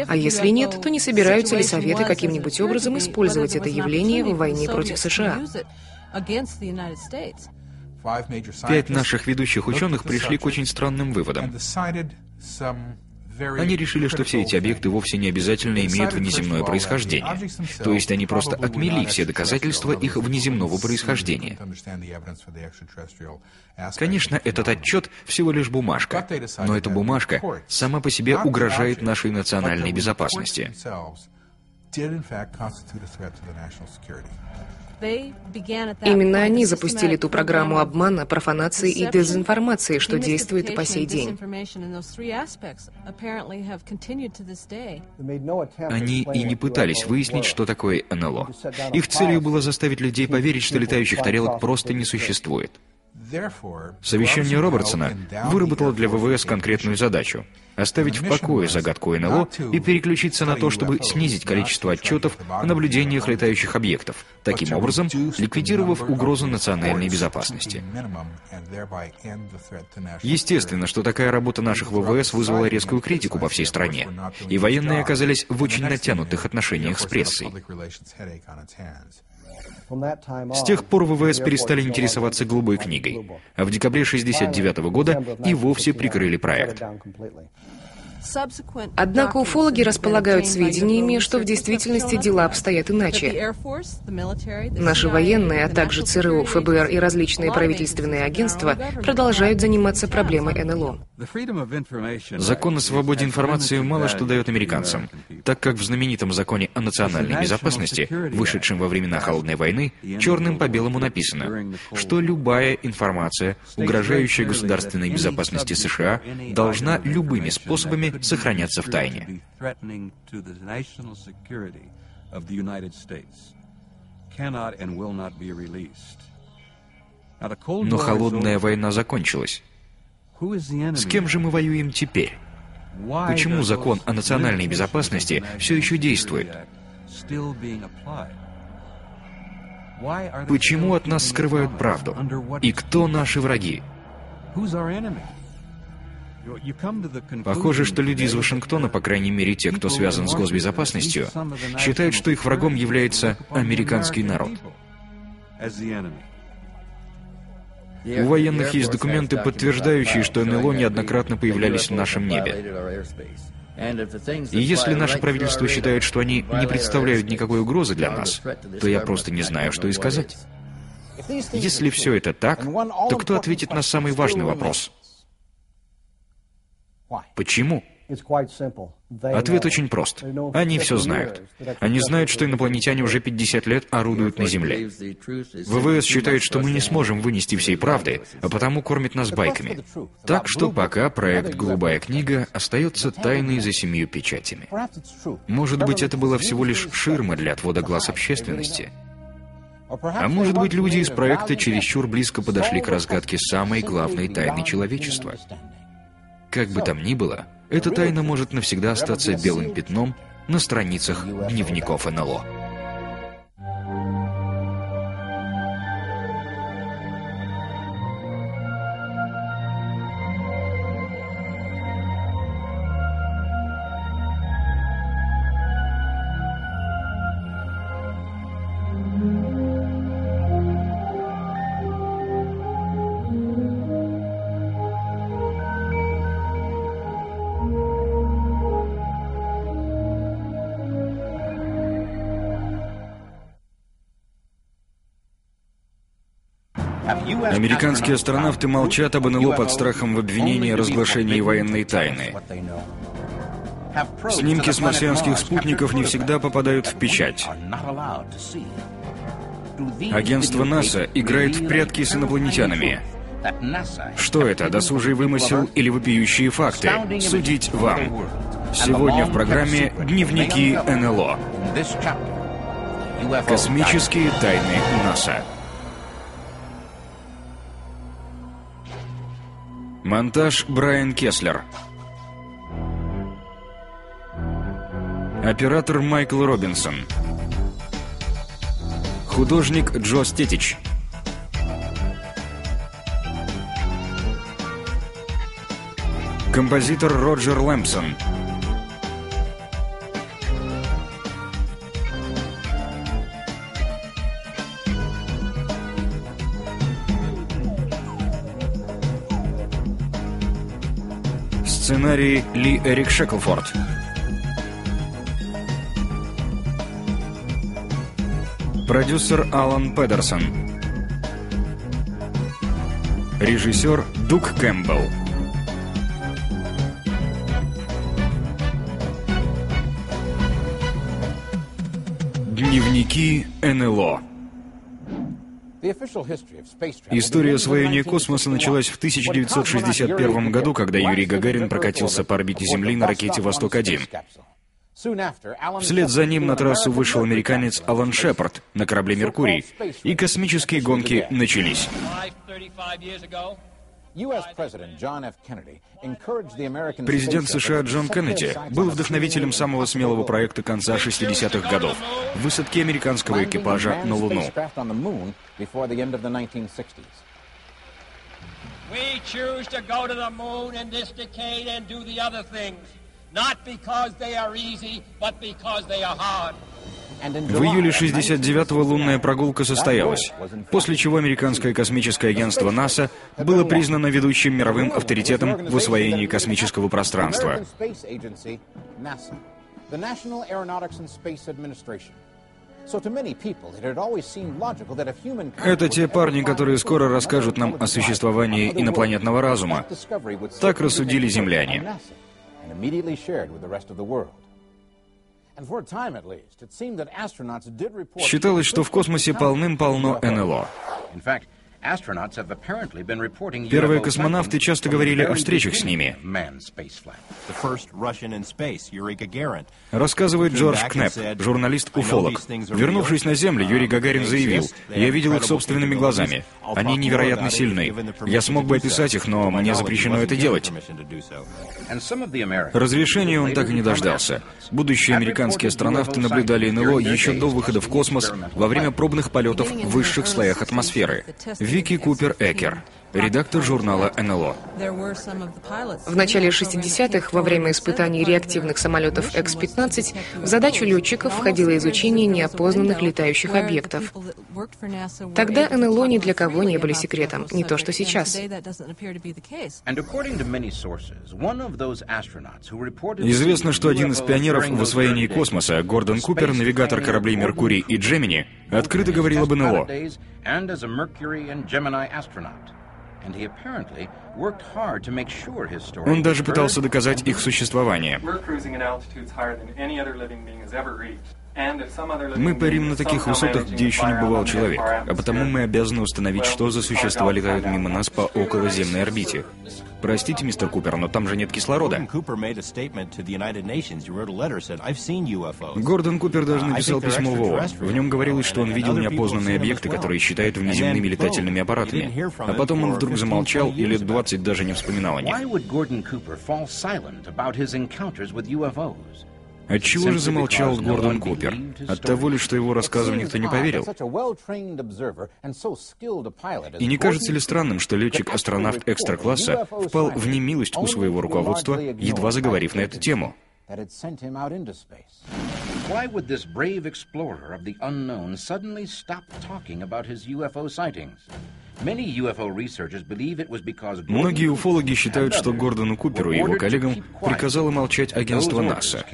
А если нет, то не собираются ли Советы каким-нибудь образом использовать это явление в войне против США? 5 наших ведущих ученых пришли к очень странным выводам. Они решили, что все эти объекты вовсе не обязательно имеют внеземное происхождение. То есть они просто отмели все доказательства их внеземного происхождения. Конечно, этот отчет всего лишь бумажка, но эта бумажка сама по себе угрожает нашей национальной безопасности. Именно они запустили ту программу обмана, профанации и дезинформации, что действует и по сей день. Они и не пытались выяснить, что такое НЛО. Их целью было заставить людей поверить, что летающих тарелок просто не существует. Совещание Робертсона выработало для ВВС конкретную задачу — оставить в покое загадку НЛО и переключиться на то, чтобы снизить количество отчетов о наблюдениях летающих объектов, таким образом ликвидировав угрозу национальной безопасности. Естественно, что такая работа наших ВВС вызвала резкую критику по всей стране, и военные оказались в очень натянутых отношениях с прессой. С тех пор ВВС перестали интересоваться «Голубой книгой», а в декабре 1969 года и вовсе прикрыли проект. Однако уфологи располагают сведениями, что в действительности дела обстоят иначе. Наши военные, а также ЦРУ, ФБР и различные правительственные агентства продолжают заниматься проблемой НЛО. Закон о свободе информации мало что дает американцам, так как в знаменитом законе о национальной безопасности, вышедшем во времена Холодной войны, черным по белому написано, что любая информация, угрожающая государственной безопасности США, должна любыми способами сохраняться в тайне. Но холодная война закончилась. С кем же мы воюем теперь? Почему закон о национальной безопасности все еще действует? Почему от нас скрывают правду? И кто наши враги? Похоже, что люди из Вашингтона, по крайней мере те, кто связан с госбезопасностью, считают, что их врагом является американский народ. У военных есть документы, подтверждающие, что НЛО неоднократно появлялись в нашем небе. И если наше правительство считает, что они не представляют никакой угрозы для нас, то я просто не знаю, что и сказать. Если все это так, то кто ответит на самый важный вопрос? Почему? Ответ очень прост. Они все знают. Они знают, что инопланетяне уже 50 лет орудуют на Земле. ВВС считает, что мы не сможем вынести всей правды, а потому кормит нас байками. Так что пока проект «Голубая книга» остается тайной за 7 печатями. Может быть, это была всего лишь ширма для отвода глаз общественности. А может быть, люди из проекта чересчур близко подошли к разгадке самой главной тайны человечества. Как бы там ни было, эта тайна может навсегда остаться белым пятном на страницах дневников НЛО. Американские астронавты молчат об НЛО под страхом обвинения в разглашении военной тайны. Снимки с марсианских спутников не всегда попадают в печать. Агентство НАСА играет в прятки с инопланетянами. Что это, досужий вымысел или вопиющие факты? Судить вам. Сегодня в программе «Дневники НЛО». Космические тайны НАСА. Монтаж Брайан Кеслер. Оператор Майкл Робинсон. Художник Джо Стетич. Композитор Роджер Лэмпсон. Сценарий Ли Эрик Шеклфорд. Продюсер Алан Педерсон. Режиссер Дуг Кэмпбелл. Дневники НЛО. История освоения космоса началась в 1961 году, когда Юрий Гагарин прокатился по орбите Земли на ракете «Восток-1». Вслед за ним на трассу вышел американец Алан Шепард на корабле «Меркурий», и космические гонки начались. Президент США Джон Кеннеди был вдохновителем самого смелого проекта конца 60-х годов — высадки американского экипажа на Луну. В июле 69-го лунная прогулка состоялась, после чего американское космическое агентство НАСА было признано ведущим мировым авторитетом в освоении космического пространства. Это те парни, которые скоро расскажут нам о существовании инопланетного разума. Так рассудили земляне. Считалось, что в космосе полным-полно НЛО. Первые космонавты часто говорили о встречах с ними. Рассказывает Джордж Кнепп, журналист-уфолог. Вернувшись на Землю, Юрий Гагарин заявил: «Я видел их собственными глазами. Они невероятно сильны. Я смог бы описать их, но мне запрещено это делать». Разрешения он так и не дождался. Будущие американские астронавты наблюдали НЛО еще до выхода в космос во время пробных полетов в высших слоях атмосферы. Вики Купер-Экер, редактор журнала НЛО. В начале 60-х, во время испытаний реактивных самолетов X-15, в задачу летчиков входило изучение неопознанных летающих объектов. Тогда НЛО ни для кого не были секретом, не то что сейчас. Известно, что один из пионеров в освоении космоса, Гордон Купер, навигатор кораблей «Меркурий» и «Джемини», открыто говорил об НЛО. Он даже пытался доказать их существование. Мы парим на таких высотах, где еще не бывал человек, а потому мы обязаны установить, что за существа летают мимо нас по околоземной орбите. Простите, мистер Купер, но там же нет кислорода. Гордон Купер даже написал письмо в ООН. В нем говорилось, что он видел неопознанные объекты, которые считают внеземными летательными аппаратами. А потом он вдруг замолчал и лет 20 даже не вспоминал о них. Отчего же замолчал Гордон Купер? От того ли, что его рассказам никто не поверил? И не кажется ли странным, что летчик-астронавт экстра-класса впал в немилость у своего руководства, едва заговорив на эту тему? Многие уфологи считают, что Гордону Куперу и его коллегам приказало молчать агентство НАСА.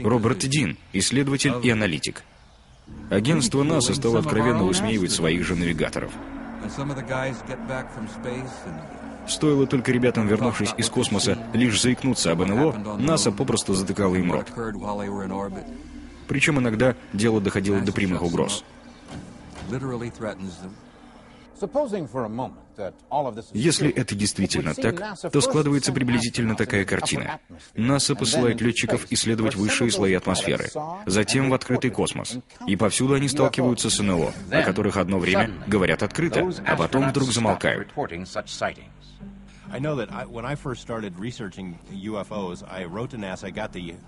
Роберт Дин, исследователь и аналитик. Агентство НАСА стало откровенно высмеивать своих же навигаторов. Стоило только ребятам, вернувшись из космоса, лишь заикнуться об НЛО, НАСА попросту затыкало им рот. Причем иногда дело доходило до прямых угроз. Если это действительно так, то складывается приблизительно такая картина. НАСА посылает летчиков исследовать высшие слои атмосферы, затем в открытый космос. И повсюду они сталкиваются с НЛО, о которых одно время говорят открыто, а потом вдруг замолкают.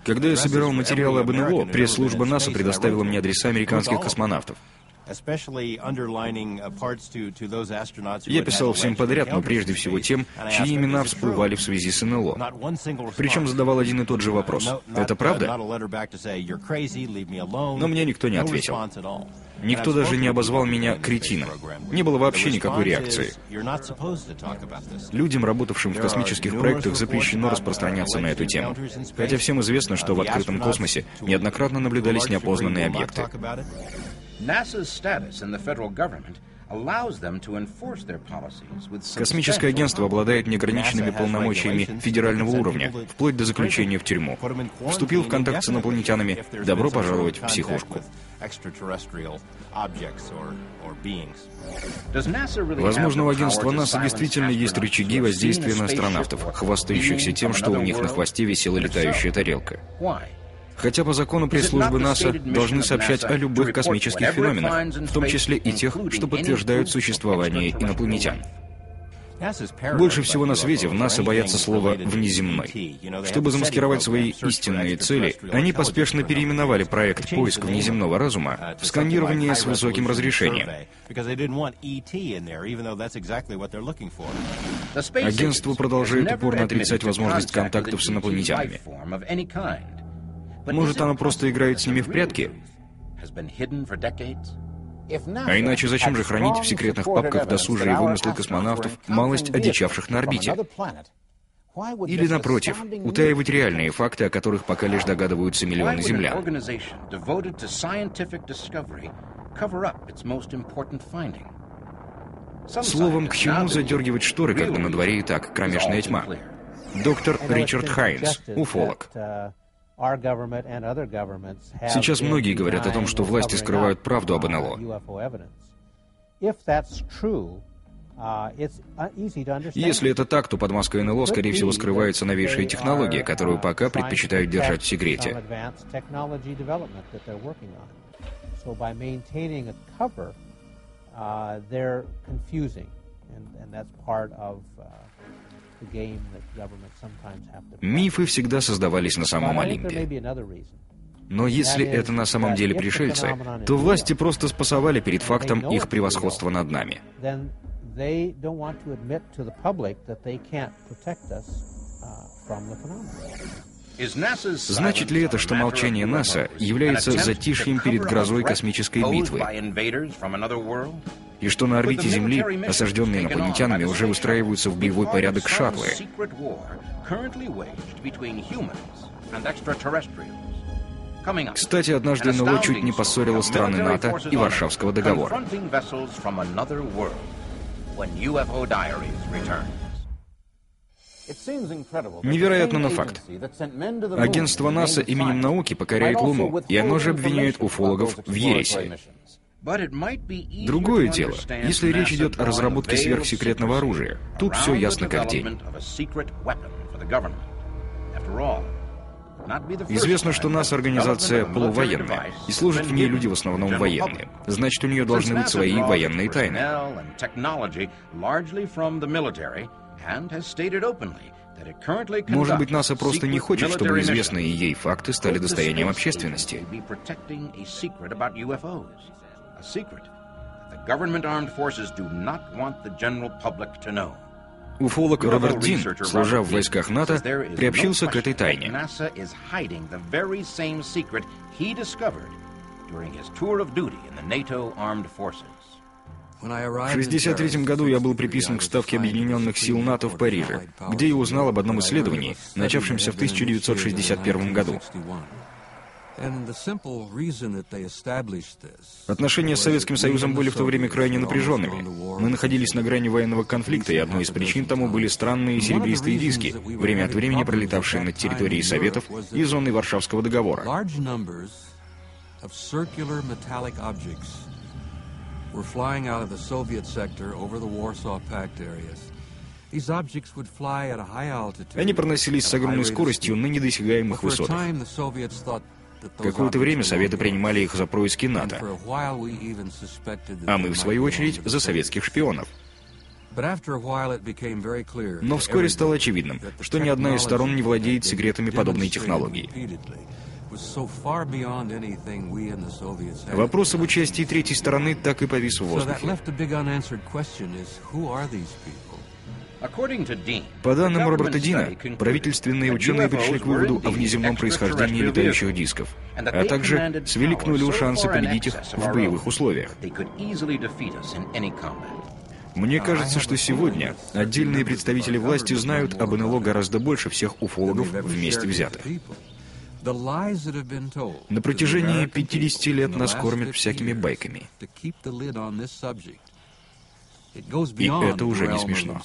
Когда я собирал материалы об НЛО, пресс-служба НАСА предоставила мне адреса американских космонавтов. Я писал всем подряд, но прежде всего тем, чьи имена всплывали в связи с НЛО. Причем задавал один и тот же вопрос. Это правда? Но мне никто не ответил. Никто даже не обозвал меня кретином. Не было вообще никакой реакции. Людям, работавшим в космических проектах, запрещено распространяться на эту тему. Хотя всем известно, что в открытом космосе неоднократно наблюдались неопознанные объекты. Космическое агентство обладает неограниченными полномочиями федерального уровня, вплоть до заключения в тюрьму. Вступил в контакт с инопланетянами, добро пожаловать в психушку. Возможно, у агентства НАСА действительно есть рычаги воздействия на астронавтов, хвастающихся тем, что у них на хвосте висела летающая тарелка. Хотя по закону пресс-службы НАСА должны сообщать о любых космических феноменах, в том числе и тех, что подтверждают существование инопланетян. Больше всего на свете в НАСА боятся слова «внеземной». Чтобы замаскировать свои истинные цели, они поспешно переименовали проект «Поиск внеземного разума» в сканирование с высоким разрешением. Агентство продолжает упорно отрицать возможность контактов с инопланетянами. Может, оно просто играет с ними в прятки? А иначе зачем же хранить в секретных папках досужие вымыслы космонавтов, малость одичавших на орбите? Или, напротив, утаивать реальные факты, о которых пока лишь догадываются миллионы землян? Словом, к чему задергивать шторы, когда на дворе и так кромешная тьма? Доктор Ричард Хайнс, уфолог. Сейчас многие говорят о том, что власти скрывают правду об НЛО. Если это так, то под маской НЛО, скорее всего, скрывается новейшая технология, которую пока предпочитают держать в секрете. Мифы всегда создавались на самом Олимпе. Но если это на самом деле пришельцы, то власти просто спасовали перед фактом их превосходства над нами. Значит ли это, что молчание НАСА является затишьем перед грозой космической битвы? И что на орбите Земли осажденные инопланетянами уже устраиваются в боевой порядок шаттлы? Кстати, однажды НЛО чуть не поссорило страны НАТО и Варшавского договора. Невероятно, но факт. Агентство НАСА именем науки покоряет Луну, и оно же обвиняет уфологов в ереси. Другое дело, если речь идет о разработке сверхсекретного оружия. Тут все ясно как день. Известно, что НАСА организация полувоенная, и служат в ней люди в основном военные. Значит, у нее должны быть свои военные тайны. Может быть, НАСА просто не хочет, чтобы известные ей факты стали достоянием общественности. Уфолог Роберт Дин, служа в войсках НАТО, приобщился к этой тайне. В 1963 году я был приписан к Ставке Объединенных сил НАТО в Париже, где я узнал об одном исследовании, начавшемся в 1961 году. Отношения с Советским Союзом были в то время крайне напряженными. Мы находились на грани военного конфликта, и одной из причин тому были странные серебристые диски, время от времени пролетавшие над территорией Советов и зоной Варшавского договора. Они проносились с огромной скоростью на недосягаемых высотах. Какое-то время Советы принимали их за происки НАТО, а мы, в свою очередь, за советских шпионов. Но вскоре стало очевидным, что ни одна из сторон не владеет секретами подобной технологии. Вопрос об участии третьей стороны так и повис в воздухе. По данным Роберта Дина, правительственные ученые пришли к выводу о внеземном происхождении летающих дисков, а также свели к нулю шансы победить их в боевых условиях. Мне кажется, что сегодня отдельные представители власти знают об НЛО гораздо больше всех уфологов вместе взятых. На протяжении 50 лет нас кормят всякими байками. И это уже не смешно.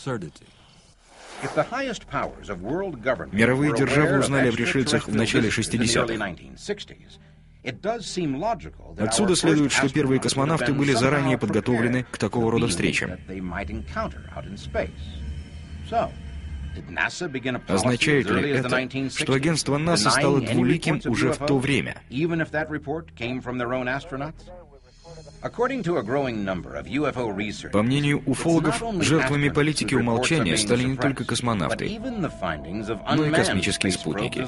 Мировые державы узнали о пришельцах в начале 60-х. Отсюда следует, что первые космонавты были заранее подготовлены к такого рода встречам. Означает ли это, что агентство НАСА стало двуликим уже в то время? По мнению уфологов, жертвами политики умолчания стали не только космонавты, но и космические спутники.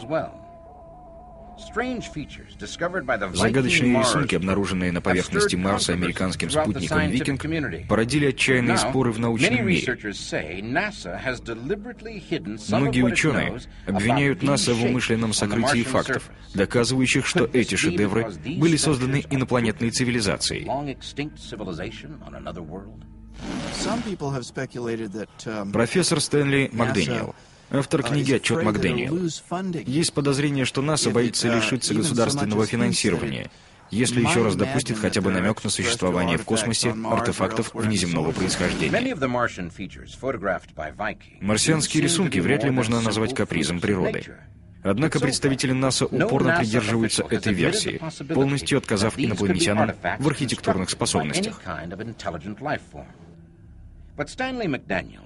Загадочные рисунки, обнаруженные на поверхности Марса американским спутником «Викинг», породили отчаянные споры в научном мире. Многие ученые обвиняют НАСА в умышленном сокрытии фактов, доказывающих, что эти шедевры были созданы инопланетной цивилизацией. Профессор Стэнли Макдэниел, автор книги «Отчет Макдэниел». Есть подозрение, что НАСА боится лишиться государственного финансирования, если еще раз допустит хотя бы намек на существование в космосе артефактов внеземного происхождения. Марсианские рисунки вряд ли можно назвать капризом природы. Однако представители НАСА упорно придерживаются этой версии, полностью отказав инопланетянам в архитектурных способностях.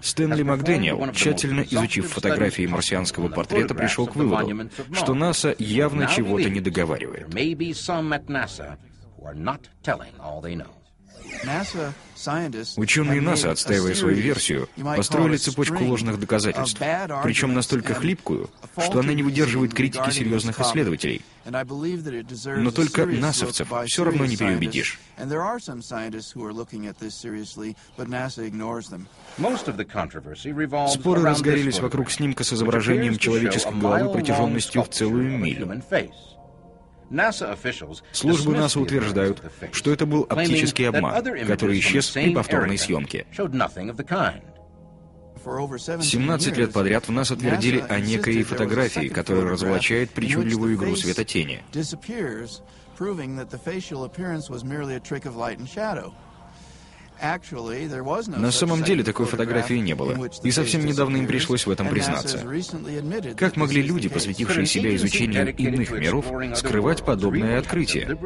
Стэнли Макдэниел, тщательно изучив фотографии марсианского портрета, пришел к выводу, что НАСА явно чего-то не договаривает. Ученые НАСА, отстаивая свою версию, построили цепочку ложных доказательств, причем настолько хлипкую, что она не выдерживает критики серьезных исследователей. Но только насовцев все равно не переубедишь. Споры разгорелись вокруг снимка с изображением человеческой головы протяженностью в целую милю. Службы НАСА утверждают, что это был оптический обман, который исчез при повторной съемке. 17 лет подряд в НАСА твердили о некой фотографии, которая разоблачает причудливую игру света-тени. На самом деле такой фотографии не было, и совсем недавно им пришлось в этом признаться. Как могли люди, посвятившие себя изучению иных миров, скрывать подобное открытие?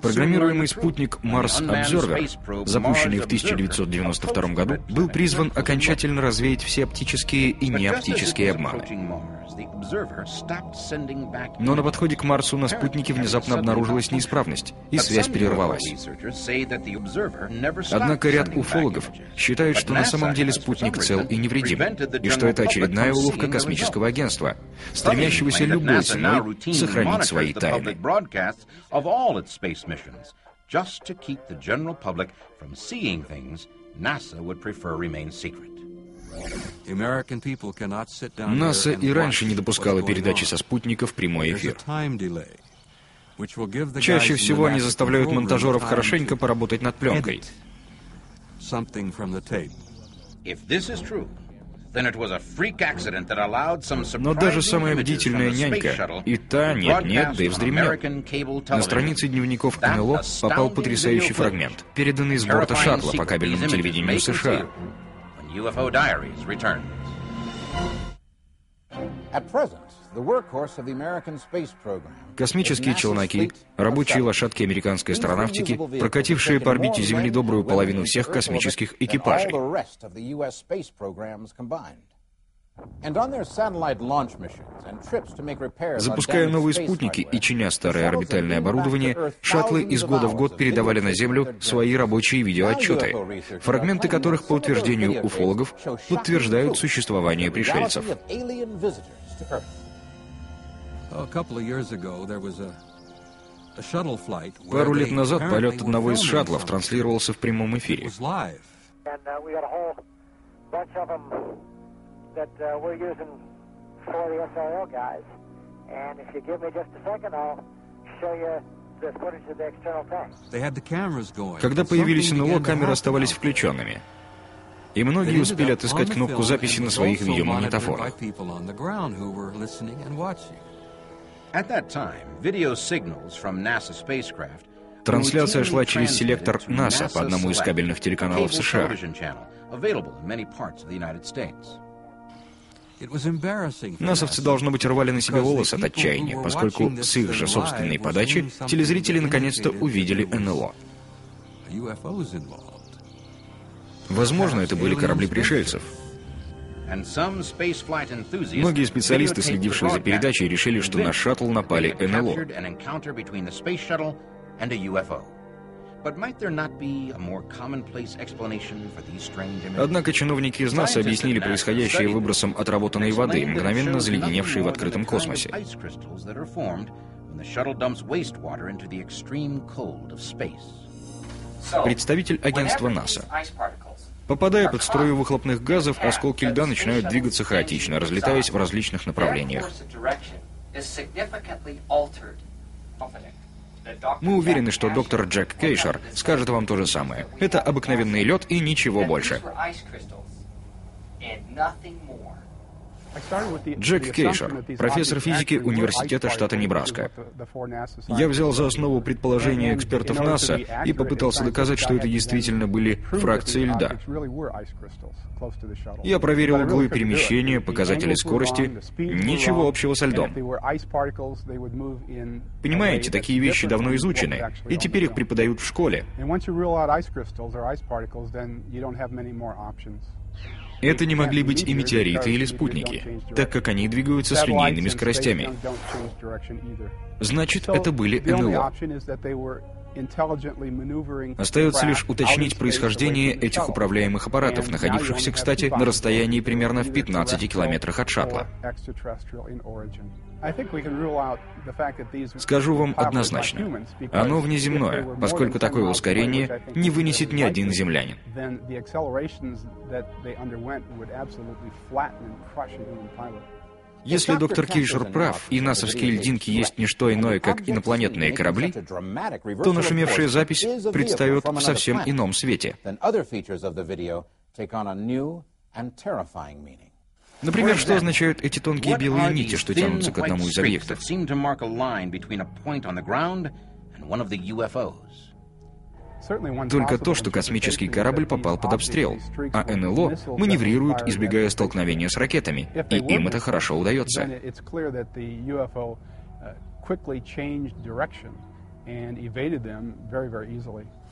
Программируемый спутник Mars Observer, запущенный в 1992 году, был призван окончательно развеять все оптические и неоптические обманы. Но на подходе к Марсу на спутнике внезапно обнаружилась неисправность, и связь прервалась. Однако ряд уфологов считают, что на самом деле спутник цел и невредим, и что это очередная уловка космического агентства, стремящегося любой ценой сохранить свои тайны. НАСА и раньше не допускала передачи со спутников в прямой эфир. Чаще всего они заставляют монтажеров хорошенько поработать над пленкой. Но даже самая бдительная нянька, и та нет-нет, да и вздремнет. На странице дневников НЛО попал потрясающий фрагмент, переданный с борта шаттла по кабельному телевидению США. Космические челноки, рабочие лошадки американской астронавтики, прокатившие по орбите Земли добрую половину всех космических экипажей. Запуская новые спутники и чиня старое орбитальное оборудование, шаттлы из года в год передавали на Землю свои рабочие видеоотчеты, фрагменты которых, по утверждению уфологов, подтверждают существование пришельцев. Пару лет назад полет одного из шаттлов транслировался в прямом эфире. Когда появились НЛО, камеры оставались включенными. И многие успели отыскать кнопку записи на своих видеомагнитофонах. Трансляция шла через селектор НАСА по одному из кабельных телеканалов США. Насовцы, должно быть, рвали на себе волосы от отчаяния, поскольку с их же собственной подачи телезрители наконец-то увидели НЛО. Возможно, это были корабли пришельцев. Многие специалисты, следившие за передачей, решили, что на шаттл напали НЛО. Однако чиновники из НАСА объяснили происходящее выбросом отработанной воды, мгновенно заледеневшей в открытом космосе. Представитель агентства НАСА. Попадая под струю выхлопных газов, осколки льда начинают двигаться хаотично, разлетаясь в различных направлениях. Мы уверены, что доктор Джек Кейшер скажет вам то же самое. Это обыкновенный лед и ничего больше. Джек Кейшер, профессор физики Университета штата Небраска. Я взял за основу предположения экспертов НАСА и попытался доказать, что это действительно были фракции льда. Я проверил углы перемещения, показатели скорости. Ничего общего со льдом. Понимаете, такие вещи давно изучены, и теперь их преподают в школе. Это не могли быть и метеориты или спутники, так как они двигаются с линейными скоростями. Значит, это были НЛО. Остается лишь уточнить происхождение этих управляемых аппаратов, находившихся, кстати, на расстоянии примерно в 15 километрах от шаттла. Скажу вам однозначно, оно внеземное, поскольку такое ускорение не вынесет ни один землянин. Если доктор Кейшер прав, и насовские льдинки есть не что иное, как инопланетные корабли, то нашумевшая запись предстает в совсем ином свете. Например, что означают эти тонкие белые нити, что тянутся к одному из объектов? Только то, что космический корабль попал под обстрел, а НЛО маневрируют, избегая столкновения с ракетами, и им это хорошо удается.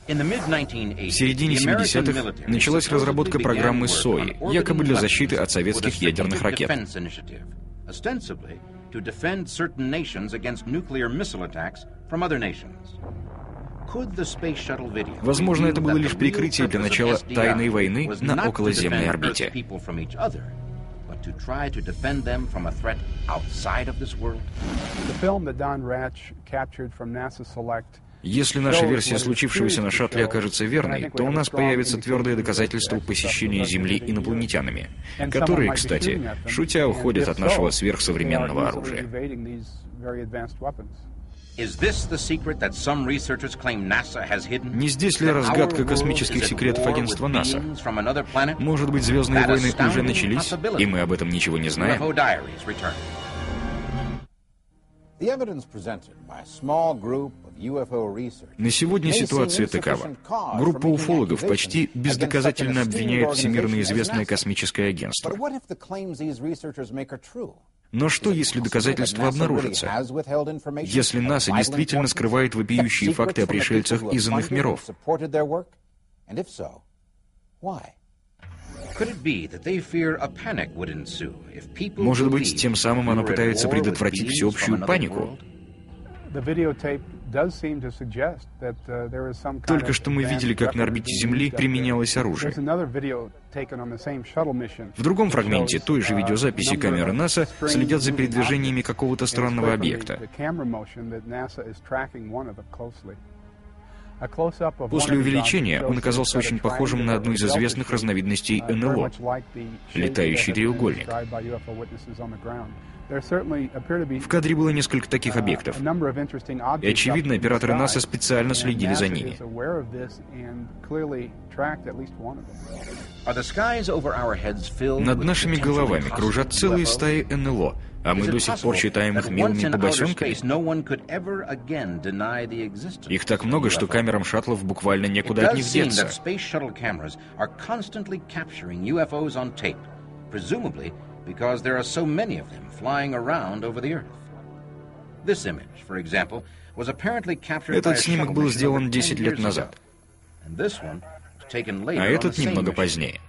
В середине 70-х началась разработка программы СОИ, якобы для защиты от советских ядерных ракет. Возможно, это было лишь прикрытие для начала тайной войны на околоземной орбите. Если наша версия случившегося на шаттле окажется верной, то у нас появится твердое доказательство посещения Земли инопланетянами, которые, кстати, шутя, уходят от нашего сверхсовременного оружия. Не здесь ли разгадка космических секретов агентства НАСА? Может быть, звездные войны уже начались, и мы об этом ничего не знаем? На сегодня ситуация такова. Группа уфологов почти бездоказательно обвиняет всемирно известное космическое агентство. Но что, если доказательства обнаружатся? Если НАСА действительно скрывает вопиющие факты о пришельцах из иных миров? Может быть, тем самым оно пытается предотвратить всеобщую панику? Только что мы видели, как на орбите Земли применялось оружие. В другом фрагменте той же видеозаписи камеры НАСА следят за передвижениями какого-то странного объекта. После увеличения он оказался очень похожим на одну из известных разновидностей НЛО — летающий треугольник. В кадре было несколько таких объектов, и, очевидно, операторы НАСА специально следили за ними. Над нашими головами кружат целые стаи НЛО, а мы до сих пор считаем их милыми побосенками. Их так много, что камерам шаттлов буквально некуда от них деться. Because there are so many of them flying around over the Earth. This image, for example, was apparently captured by a Этот снимок был сделан 10 лет назад, а этот немного позднее.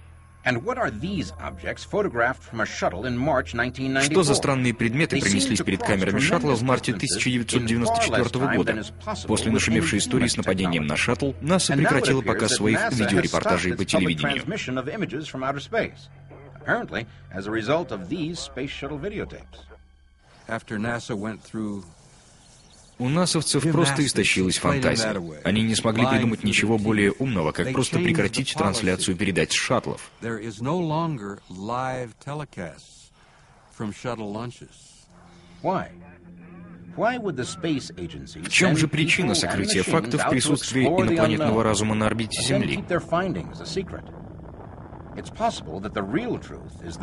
Что за странные предметы принеслись перед камерами шаттла в марте 1994 года? После нашумевшей истории с нападением на шаттл, НАСА прекратила показ своих видеорепортажей по телевидению. Apparently, as a result of these space shuttle videotapes. After NASA went through... У насовцев просто истощилась фантазия. Они не смогли придумать ничего более умного, как просто прекратить трансляцию передач с шаттлов. В чем же причина сокрытия фактов присутствия инопланетного разума на орбите Земли?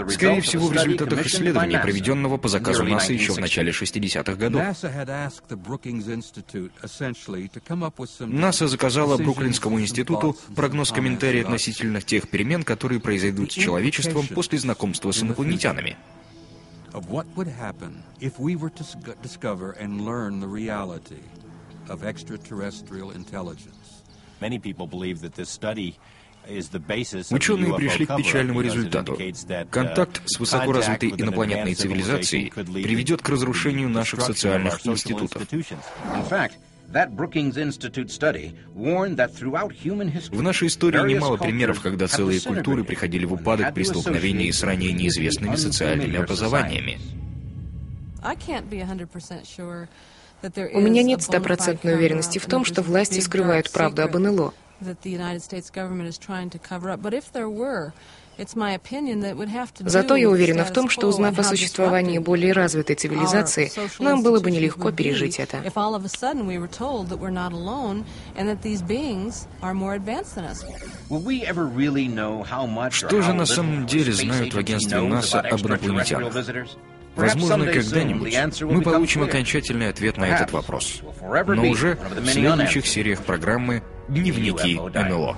Скорее всего, в результатах исследования, проведенного по заказу НАСА еще в начале 60-х годов. НАСА заказала Бруклинскому институту прогноз комментарий относительно тех перемен, которые произойдут с человечеством после знакомства с инопланетянами. Ученые пришли к печальному результату. Контакт с высокоразвитой инопланетной цивилизацией приведет к разрушению наших социальных институтов. В нашей истории немало примеров, когда целые культуры приходили в упадок при столкновении с ранее неизвестными социальными образованиями. У меня нет стопроцентной уверенности в том, что власти скрывают правду об НЛО. Зато я уверена в том, что, узнав о существовании более развитой цивилизации, нам было бы нелегко пережить это. Что же на самом деле знают в агентстве НАСА об инопланетянах? Возможно, когда-нибудь мы получим окончательный ответ на этот вопрос, но уже в следующих сериях программы «Дневники НЛО».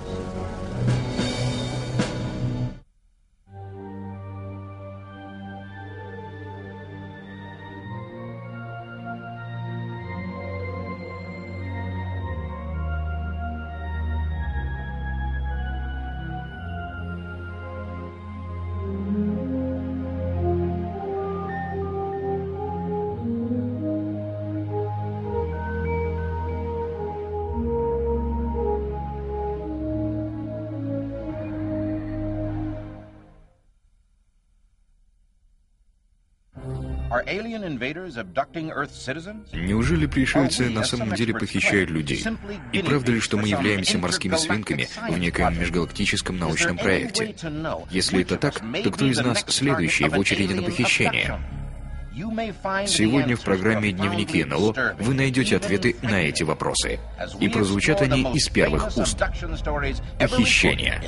Неужели пришельцы на самом деле похищают людей? И правда ли, что мы являемся морскими свинками в некоем межгалактическом научном проекте? Если это так, то кто из нас следующий в очереди на похищение? Сегодня в программе «Дневники НЛО» вы найдете ответы на эти вопросы. И прозвучат они из первых уст. Похищение.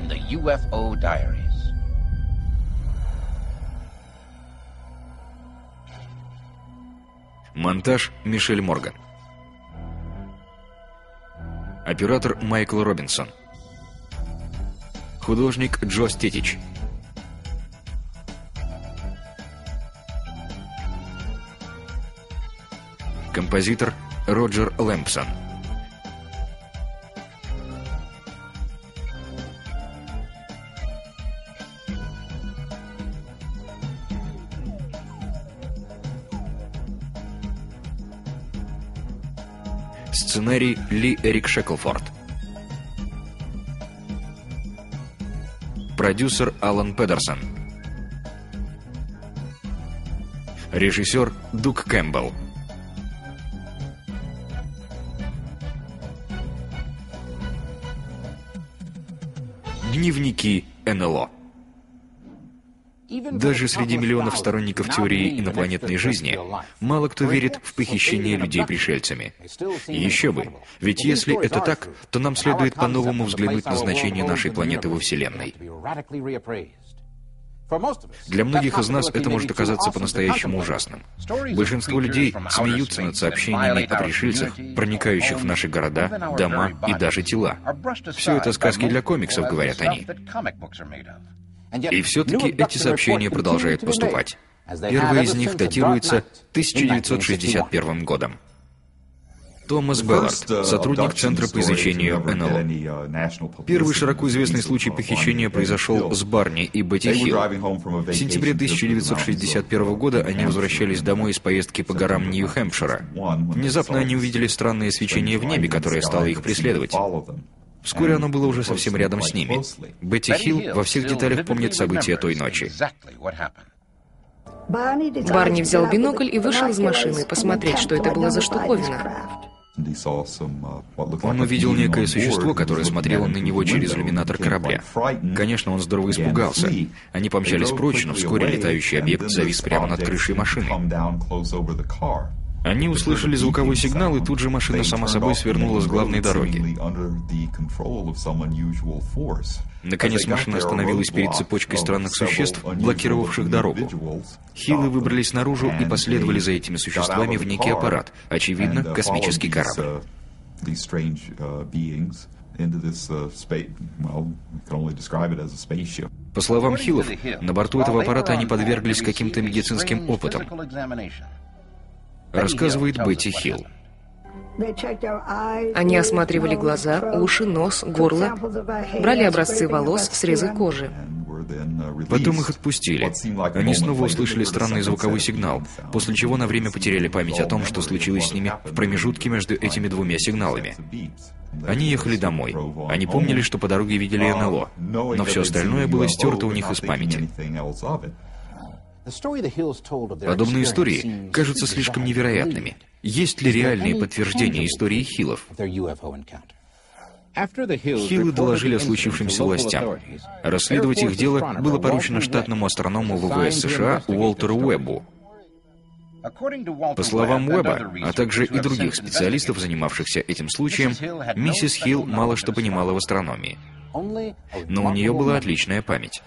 Монтаж Мишель Морган. Оператор Майкл Робинсон. Художник Джо Стетич. Композитор Роджер Лэмпсон. Сценарий Ли Эрик Шеклфорд. Продюсер Алан Педерсон. Режиссер Дуг Кэмпбелл. Дневники НЛО. Даже среди миллионов сторонников теории инопланетной жизни мало кто верит в похищение людей пришельцами. И еще бы, ведь если это так, то нам следует по-новому взглянуть на значение нашей планеты во Вселенной. Для многих из нас это может оказаться по-настоящему ужасным. Большинство людей смеются над сообщениями о пришельцах, проникающих в наши города, дома и даже тела. Все это сказки для комиксов, говорят они. И все-таки эти сообщения продолжают поступать. Первый из них датируется 1961 годом. Томас Беллард, сотрудник Центра по изучению НЛО. Первый широко известный случай похищения произошел с Барни и Бетти Хилл. В сентябре 1961 года они возвращались домой из поездки по горам Нью-Хэмпшира. Внезапно они увидели странное свечение в небе, которое стало их преследовать. Вскоре оно было уже совсем рядом с ними. Бетти Хилл во всех деталях помнит события той ночи. Барни взял бинокль и вышел из машины посмотреть, что это было за штуковина. Он увидел некое существо, которое смотрело на него через иллюминатор корабля. Конечно, он здорово испугался. Они помчались прочь, но вскоре летающий объект завис прямо над крышей машины. Они услышали звуковой сигнал, и тут же машина сама собой свернула с главной дороги. Наконец машина остановилась перед цепочкой странных существ, блокировавших дорогу. Хиллы выбрались наружу и последовали за этими существами в некий аппарат, очевидно, космический корабль. По словам Хиллов, на борту этого аппарата они подверглись каким-то медицинским опытам. Рассказывает Бетти Хилл. Они осматривали глаза, уши, нос, горло, брали образцы волос, срезы кожи. Потом их отпустили. Они снова услышали странный звуковой сигнал, после чего на время потеряли память о том, что случилось с ними в промежутке между этими двумя сигналами. Они ехали домой. Они помнили, что по дороге видели НЛО, но все остальное было стерто у них из памяти. Подобные истории кажутся слишком невероятными. Есть ли реальные подтверждения истории Хиллов? Хиллы доложили о случившемся властям. Расследовать их дело было поручено штатному астроному ВВС США Уолтеру Уэббу. По словам Уэбба, а также и других специалистов, занимавшихся этим случаем, миссис Хилл мало что понимала в астрономии. Но у нее была отличная память.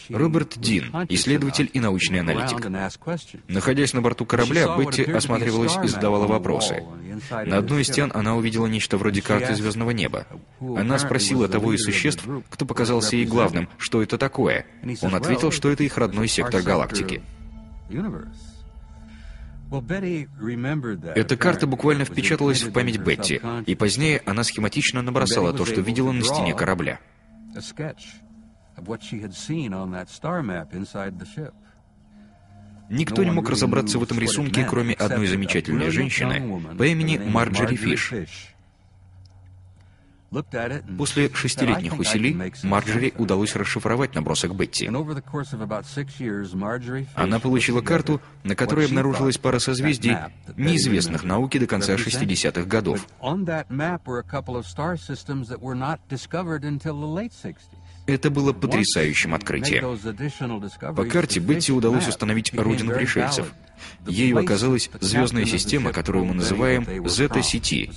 Роберт Дин, исследователь и научный аналитик. Находясь на борту корабля, Бетти осматривалась и задавала вопросы. На одной из стен она увидела нечто вроде карты звездного неба. Она спросила того из существ, кто показался ей главным, что это такое. Он ответил, что это их родной сектор галактики. Эта карта буквально впечаталась в память Бетти, и позднее она схематично набросала то, что видела на стене корабля. Никто не мог разобраться в этом рисунке, кроме одной замечательной женщины по имени Марджори Фиш. После 6-летних усилий Марджори удалось расшифровать набросок Бетти. Она получила карту, на которой обнаружилась пара созвездий, неизвестных науке до конца 60-х годов. Это было потрясающим открытием. По карте Бетти удалось установить родину пришельцев. Ею оказалась звездная система, которую мы называем Зета-Сети.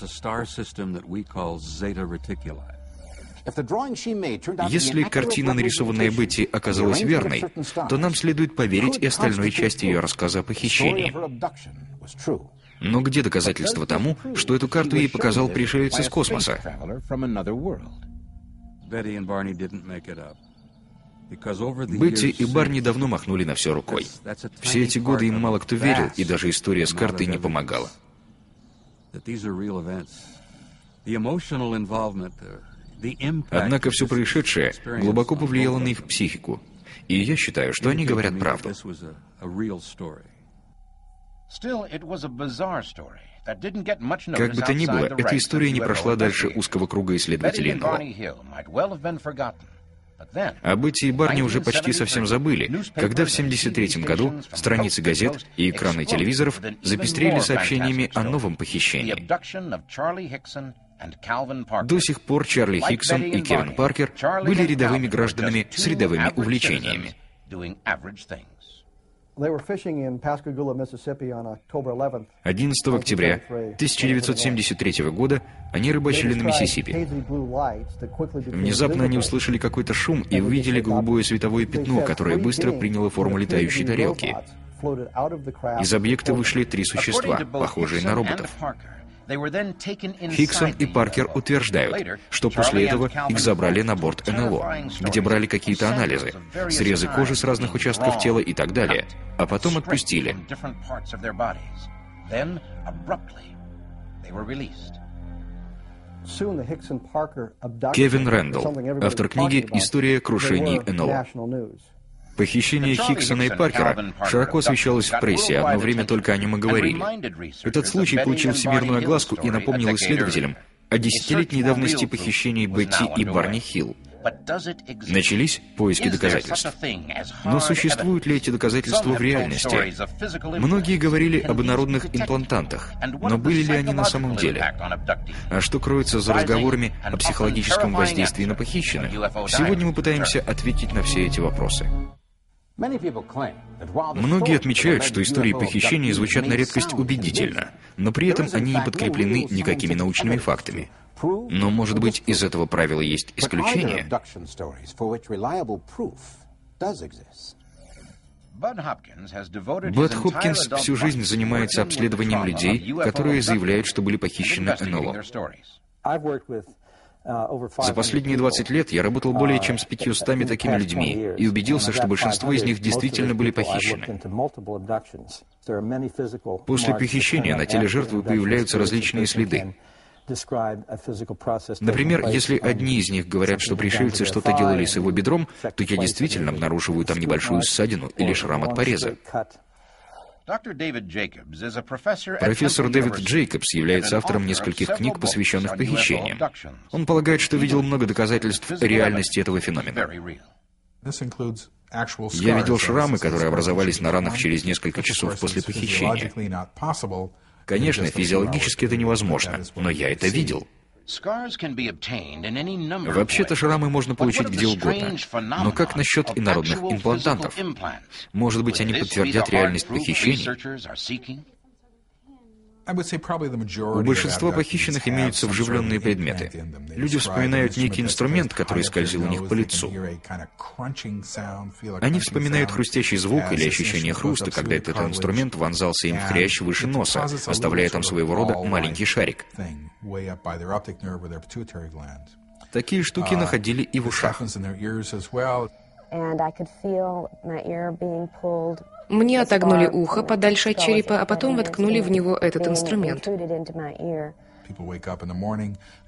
Если картина, нарисованная Бетти, оказалась верной, то нам следует поверить и остальной части ее рассказа о похищении. Но где доказательства тому, что эту карту ей показал пришелец из космоса? Бетти и Барни давно махнули на все рукой. Все эти годы им мало кто верил, и даже история с картой не помогала. Однако все происшедшее глубоко повлияло на их психику, и я считаю, что они говорят правду. Как бы то ни было, эта история не прошла дальше узкого круга исследователей НЛО. А Бетти и Барни уже почти совсем забыли, когда в 1973 году страницы газет и экраны телевизоров запестрели сообщениями о новом похищении. До сих пор Чарли Хиксон и Кевин Паркер были рядовыми гражданами с рядовыми увлечениями. 11 октября 1973 года они рыбачили на Миссисипи. Внезапно они услышали какой-то шум и увидели голубое световое пятно, которое быстро приняло форму летающей тарелки. Из объекта вышли 3 существа, похожие на роботов. Хиксон и Паркер утверждают, что после этого их забрали на борт НЛО, где брали какие-то анализы, срезы кожи с разных участков тела и так далее, а потом отпустили. Кевин Рэндалл, автор книги «История крушений НЛО». Похищение Хиксона и Паркера широко освещалось в прессе, одно время только о нем и говорили. Этот случай получил всемирную огласку и напомнил исследователям о десятилетней давности похищений Бетти и Барни Хилл. Начались поиски доказательств. Но существуют ли эти доказательства в реальности? Многие говорили об инородных имплантантах, но были ли они на самом деле? А что кроется за разговорами о психологическом воздействии на похищенных? Сегодня мы пытаемся ответить на все эти вопросы. Многие отмечают, что истории похищений звучат на редкость убедительно, но при этом они не подкреплены никакими научными фактами. Но, может быть, из этого правила есть исключение? Бud Хопкинс всю жизнь занимается обследованием людей, которые заявляют, что были похищены НЛО. За последние 20 лет я работал более чем с 500 такими людьми и убедился, что большинство из них действительно были похищены. После похищения на теле жертвы появляются различные следы. Например, если одни из них говорят, что пришельцы что-то делали с его бедром, то я действительно обнаруживаю там небольшую ссадину или шрам от пореза. Профессор Дэвид Джейкобс является автором нескольких книг, посвященных похищениям. Он полагает, что видел много доказательств реальности этого феномена. Я видел шрамы, которые образовались на ранах через несколько часов после похищения. Конечно, физиологически это невозможно, но я это видел. Вообще-то шрамы можно получить где угодно. Но как насчет инородных имплантантов? Может быть, они подтвердят реальность похищений? У большинства похищенных имеются вживленные предметы. Люди вспоминают некий инструмент, который скользил у них по лицу. Они вспоминают хрустящий звук или ощущение хруста, когда этот инструмент вонзался им в хрящ выше носа, оставляя там своего рода маленький шарик. Такие штуки находили и в ушах. Мне отогнули ухо подальше от черепа, а потом воткнули в него этот инструмент.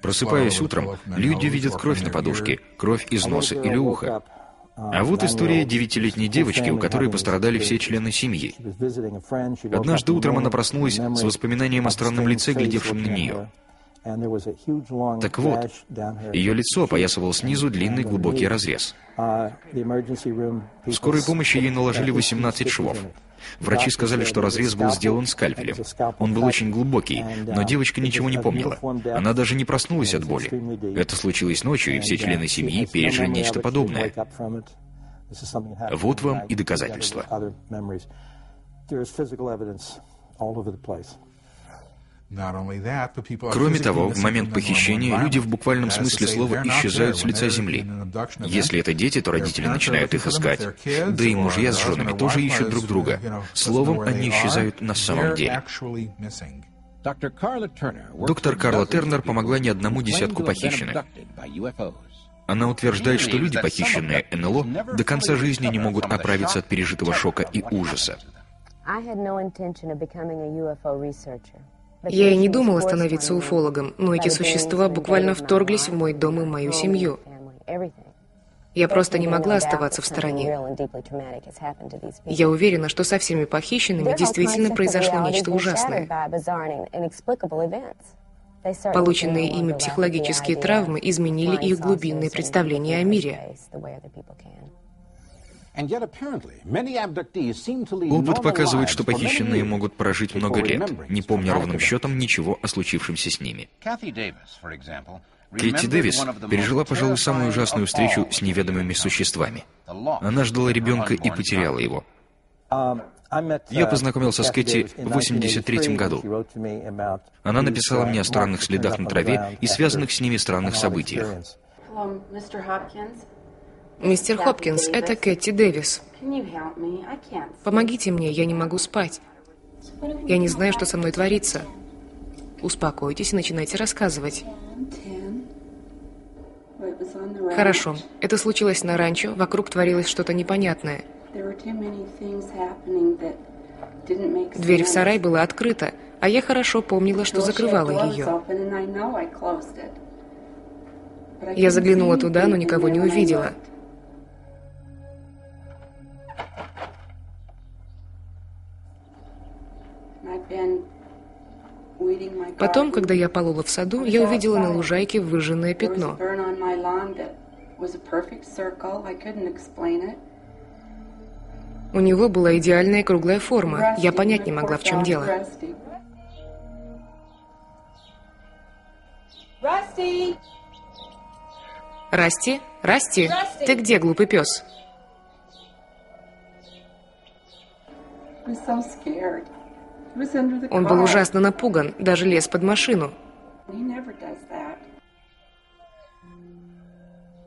Просыпаясь утром, люди видят кровь на подушке, кровь из носа или уха. А вот история 9-летней девочки, у которой пострадали все члены семьи. Однажды утром она проснулась с воспоминанием о странном лице, глядевшем на нее. Так вот, ее лицо опоясывал снизу длинный глубокий разрез. В скорой помощи ей наложили 18 швов. Врачи сказали, что разрез был сделан скальпелем. Он был очень глубокий, но девочка ничего не помнила. Она даже не проснулась от боли. Это случилось ночью, и все члены семьи пережили нечто подобное. Вот вам и доказательства. Кроме того, в момент похищения люди в буквальном смысле слова исчезают с лица земли. Если это дети, то родители начинают их искать. Да и мужья с женами тоже ищут друг друга. Словом, они исчезают на самом деле. Доктор Карла Тернер помогла не одному десятку похищенных. Она утверждает, что люди, похищенные НЛО, до конца жизни не могут оправиться от пережитого шока и ужаса. Я и не думала становиться уфологом, но эти существа буквально вторглись в мой дом и мою семью. Я просто не могла оставаться в стороне. Я уверена, что со всеми похищенными действительно произошло нечто ужасное. Полученные ими психологические травмы изменили их глубинное представление о мире. Опыт показывает, что похищенные могут прожить много лет, не помня ровным счетом ничего о случившемся с ними. Кэти Дэвис пережила, пожалуй, самую ужасную встречу с неведомыми существами. Она ждала ребенка и потеряла его. Я познакомился с Кэти в 1983 году. Она написала мне о странных следах на траве и связанных с ними странных событиях. Мистер Хопкинс, это Кэти Дэвис. Помогите мне, я не могу спать. Я не знаю, что со мной творится. Успокойтесь и начинайте рассказывать. Хорошо. Это случилось на ранчо, вокруг творилось что-то непонятное. Дверь в сарай была открыта, а я хорошо помнила, что закрывала ее. Я заглянула туда, но никого не увидела. Потом, когда я полола в саду, я увидела на лужайке выжженное пятно. У него была идеальная круглая форма. Я понять не могла, в чем дело. Расти? Расти? Ты где, глупый пес? Он был ужасно напуган, даже лез под машину.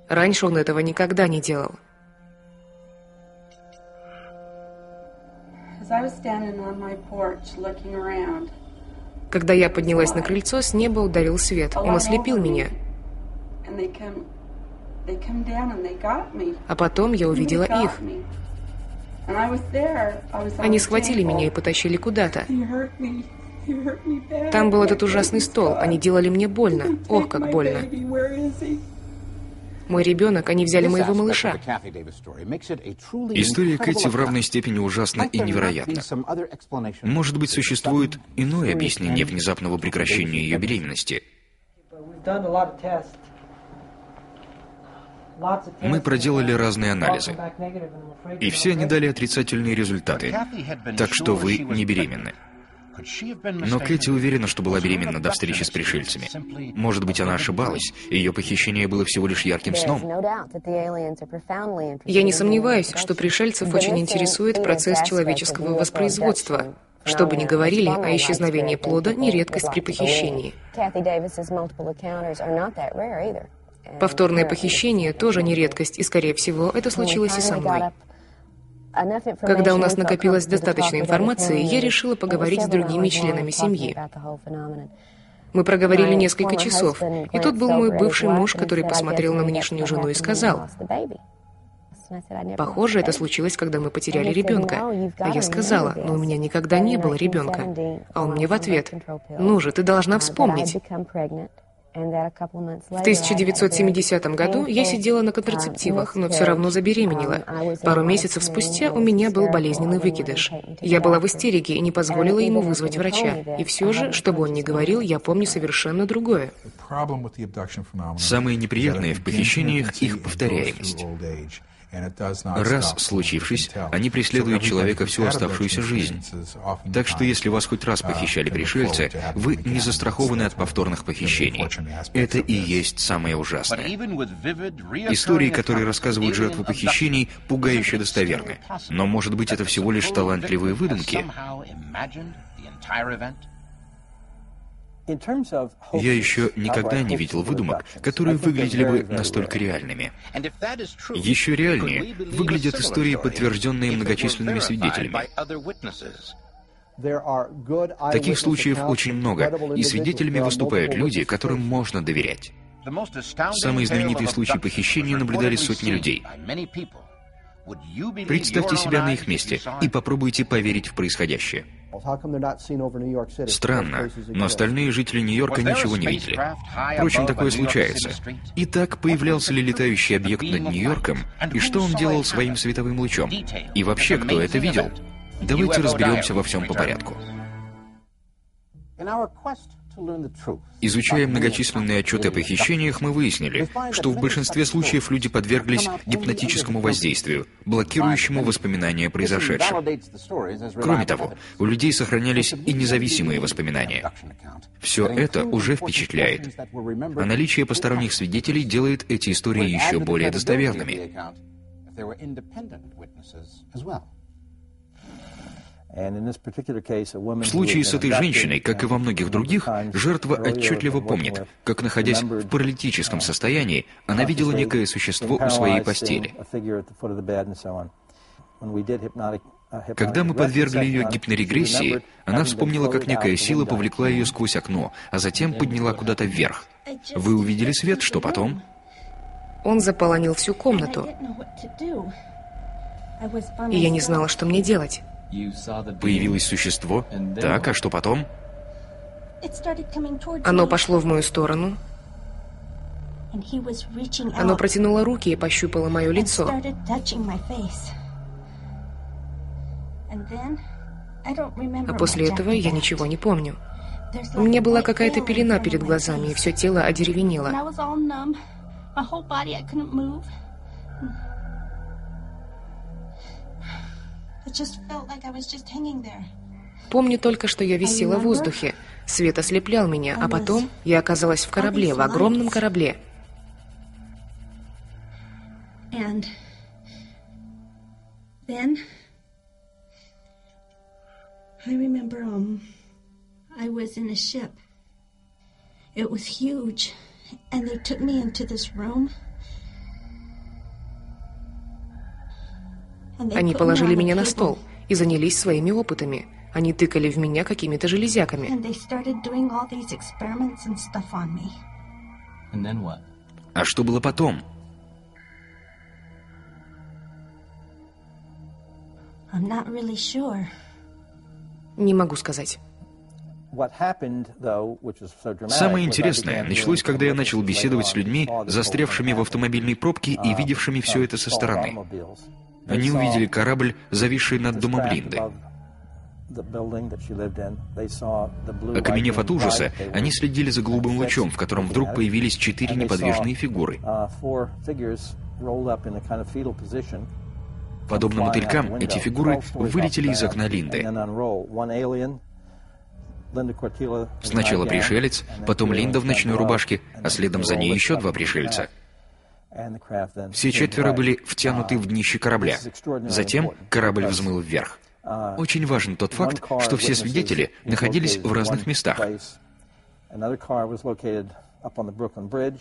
Раньше он этого никогда не делал. Когда я поднялась на крыльцо, с неба ударил свет. Он ослепил меня. А потом я увидела их. Они схватили меня и потащили куда-то. Там был этот ужасный стол. Они делали мне больно. Ох, как больно. Мой ребенок, они взяли моего малыша. История Кэти в равной степени ужасна и невероятна. Может быть, существует иное объяснение внезапного прекращения ее беременности. Мы проделали разные анализы, и все они дали отрицательные результаты, так что вы не беременны. Но Кэти уверена, что была беременна до встречи с пришельцами. Может быть, она ошибалась, и ее похищение было всего лишь ярким сном. Я не сомневаюсь, что пришельцев очень интересует процесс человеческого воспроизводства. Что бы ни говорили, а исчезновение плода не редкость при похищении. Повторное похищение тоже не редкость, и, скорее всего, это случилось и со мной. Когда у нас накопилось достаточно информации, я решила поговорить с другими членами семьи. Мы проговорили несколько часов, и тут был мой бывший муж, который посмотрел на нынешнюю жену и сказал: «Похоже, это случилось, когда мы потеряли ребенка». А я сказала: «Но у меня никогда не было ребенка». А он мне в ответ: «Ну же, ты должна вспомнить». В 1970 году я сидела на контрацептивах, но все равно забеременела. Пару месяцев спустя у меня был болезненный выкидыш. Я была в истерике и не позволила ему вызвать врача. И все же, что бы он ни говорил, я помню совершенно другое. Самое неприятное в похищениях — их повторяемость. Раз случившись, они преследуют человека всю оставшуюся жизнь. Так что если вас хоть раз похищали пришельцы, вы не застрахованы от повторных похищений. Это и есть самое ужасное. Истории, которые рассказывают жертвы похищений, пугающе достоверны. Но, может быть, это всего лишь талантливые выдумки? Я еще никогда не видел выдумок, которые выглядели бы настолько реальными. Еще реальнее выглядят истории, подтвержденные многочисленными свидетелями. Таких случаев очень много, и свидетелями выступают люди, которым можно доверять. Самые знаменитые случаи похищения наблюдали сотни людей. Представьте себя на их месте и попробуйте поверить в происходящее. Странно, но остальные жители Нью-Йорка ничего не видели. Впрочем, такое случается. Итак, появлялся ли летающий объект над Нью-Йорком, и что он делал своим световым лучом? И вообще, кто это видел? Давайте разберемся во всем по порядку. Изучая многочисленные отчеты о похищениях, мы выяснили, что в большинстве случаев люди подверглись гипнотическому воздействию, блокирующему воспоминания о произошедшем. Кроме того, у людей сохранялись и независимые воспоминания. Все это уже впечатляет. А наличие посторонних свидетелей делает эти истории еще более достоверными. В случае с этой женщиной, как и во многих других, жертва отчетливо помнит, как, находясь в паралитическом состоянии, она видела некое существо у своей постели. Когда мы подвергли ее гипнорегрессии, она вспомнила, как некая сила повлекла ее сквозь окно, а затем подняла куда-то вверх. Вы увидели свет, что потом? Он заполонил всю комнату, и я не знала, что мне делать. Появилось существо. Так, а что потом? Оно пошло в мою сторону. Оно протянуло руки и пощупало мое лицо. А после этого я ничего не помню. У меня была какая-то пелена перед глазами, и все тело одеревенело. Помню только, что я висела в воздухе. Свет ослеплял меня, а потом я оказалась в корабле, в огромном корабле. Они положили меня на стол и занялись своими опытами. Они тыкали в меня какими-то железяками. А что было потом? Не могу сказать. Самое интересное началось, когда я начал беседовать с людьми, застрявшими в автомобильной пробке и видевшими все это со стороны. Они увидели корабль, зависший над домом Линды. Окаменев от ужаса, они следили за голубым лучом, в котором вдруг появились 4 неподвижные фигуры. Подобно мотылькам, эти фигуры вылетели из окна Линды. Сначала пришелец, потом Линда в ночной рубашке, а следом за ней еще 2 пришельца. Все 4 были втянуты в днище корабля. Затем корабль взмыл вверх. Очень важен тот факт, что все свидетели находились в разных местах.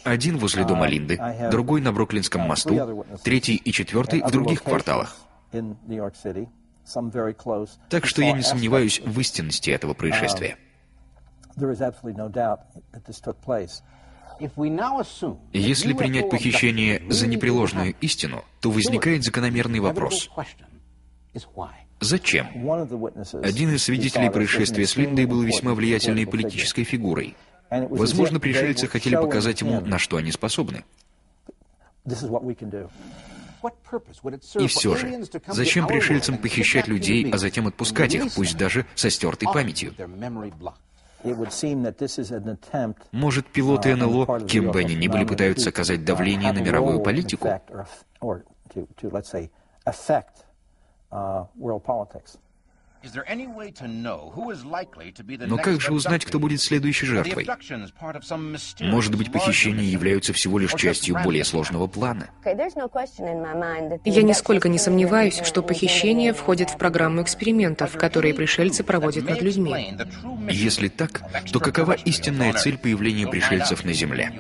Один возле дома Линды, другой на Бруклинском мосту, 3 и 4 в других кварталах. Так что я не сомневаюсь в истинности этого происшествия. Если принять похищение за непреложную истину, то возникает закономерный вопрос. Зачем? Один из свидетелей происшествия с Линдой был весьма влиятельной политической фигурой. Возможно, пришельцы хотели показать ему, на что они способны. И все же, зачем пришельцам похищать людей, а затем отпускать их, пусть даже со стертой памятью? Может, пилоты НЛО, кем бы они ни были, пытаются оказать давление на мировую политику? Но как же узнать, кто будет следующей жертвой? Может быть, похищения являются всего лишь частью более сложного плана? Я нисколько не сомневаюсь, что похищения входят в программу экспериментов, которые пришельцы проводят над людьми. Если так, то какова истинная цель появления пришельцев на Земле?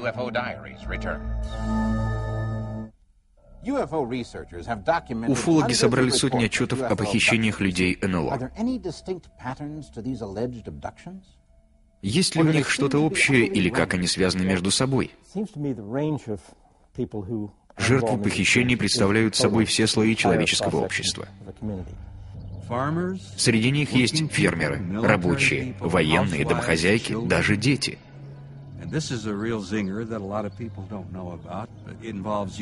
Уфологи собрали сотни отчетов о похищениях людей НЛО. Есть ли у них что-то общее или как они связаны между собой? Жертвы похищений представляют собой все слои человеческого общества. Среди них есть фермеры, рабочие, военные, домохозяйки, даже дети.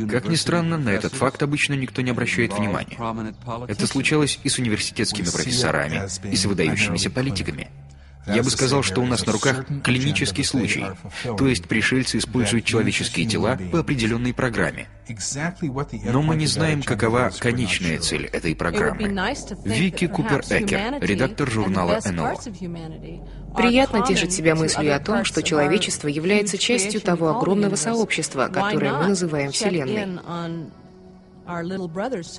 Как ни странно, на этот факт обычно никто не обращает внимания. Это случалось и с университетскими профессорами, и с выдающимися политиками. Я бы сказал, что у нас на руках клинический случай, то есть пришельцы используют человеческие тела по определенной программе. Но мы не знаем, какова конечная цель этой программы. Вики Купер-Экер, редактор журнала НЛО. Приятно тешить себя мыслью о том, что человечество является частью того огромного сообщества, которое мы называем Вселенной.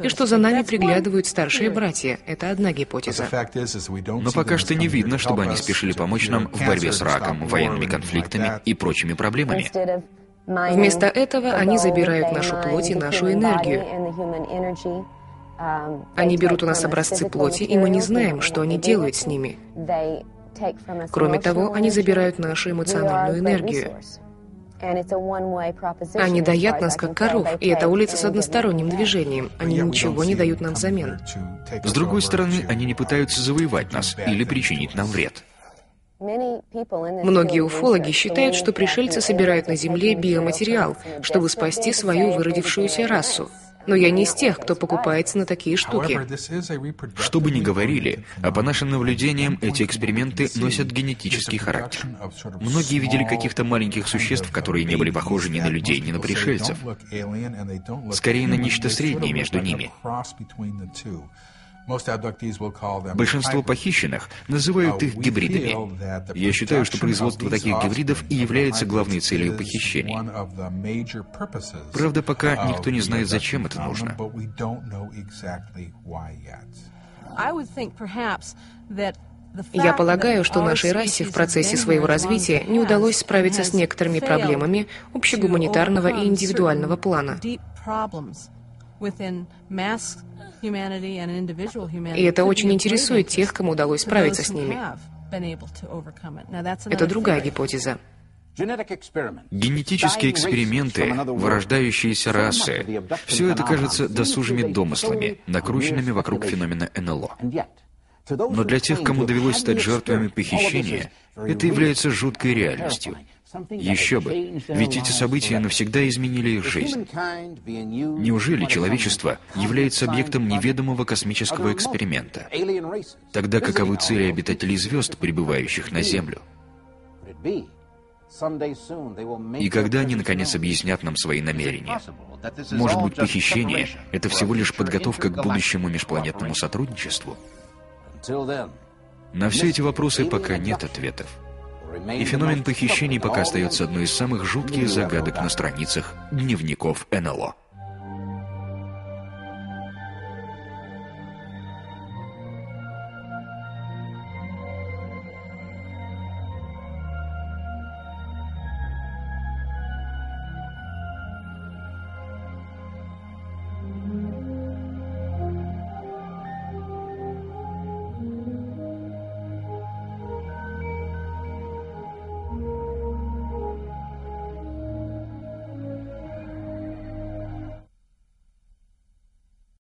И что за нами приглядывают старшие братья. Это одна гипотеза. Но пока что не видно, чтобы они спешили помочь нам в борьбе с раком, военными конфликтами и прочими проблемами. Вместо этого они забирают нашу плоть и нашу энергию. Они берут у нас образцы плоти, и мы не знаем, что они делают с ними. Кроме того, они забирают нашу эмоциональную энергию. Они доят нас, как коров, и это улица с односторонним движением. Они ничего не дают нам взамен. С другой стороны, они не пытаются завоевать нас или причинить нам вред. Многие уфологи считают, что пришельцы собирают на Земле биоматериал, чтобы спасти свою выродившуюся расу. Но я не из тех, кто покупается на такие штуки. Что бы ни говорили, а по нашим наблюдениям эти эксперименты носят генетический характер. Многие видели каких-то маленьких существ, которые не были похожи ни на людей, ни на пришельцев. Скорее на нечто среднее между ними. Большинство похищенных называют их гибридами. Я считаю, что производство таких гибридов и является главной целью похищений. Правда, пока никто не знает, зачем это нужно. Я полагаю, что нашей расе в процессе своего развития не удалось справиться с некоторыми проблемами общегуманитарного и индивидуального плана. И это очень интересует тех, кому удалось справиться с ними. Это другая гипотеза. Генетические эксперименты, вырождающиеся расы — все это кажется досужими домыслами, накрученными вокруг феномена НЛО. Но для тех, кому довелось стать жертвами похищения, это является жуткой реальностью. Еще бы, ведь эти события навсегда изменили их жизнь. Неужели человечество является объектом неведомого космического эксперимента? Тогда каковы цели обитателей звезд, прибывающих на Землю? И когда они, наконец, объяснят нам свои намерения? Может быть, похищение — это всего лишь подготовка к будущему межпланетному сотрудничеству? На все эти вопросы пока нет ответов. И феномен похищений пока остается одной из самых жутких загадок на страницах дневников НЛО.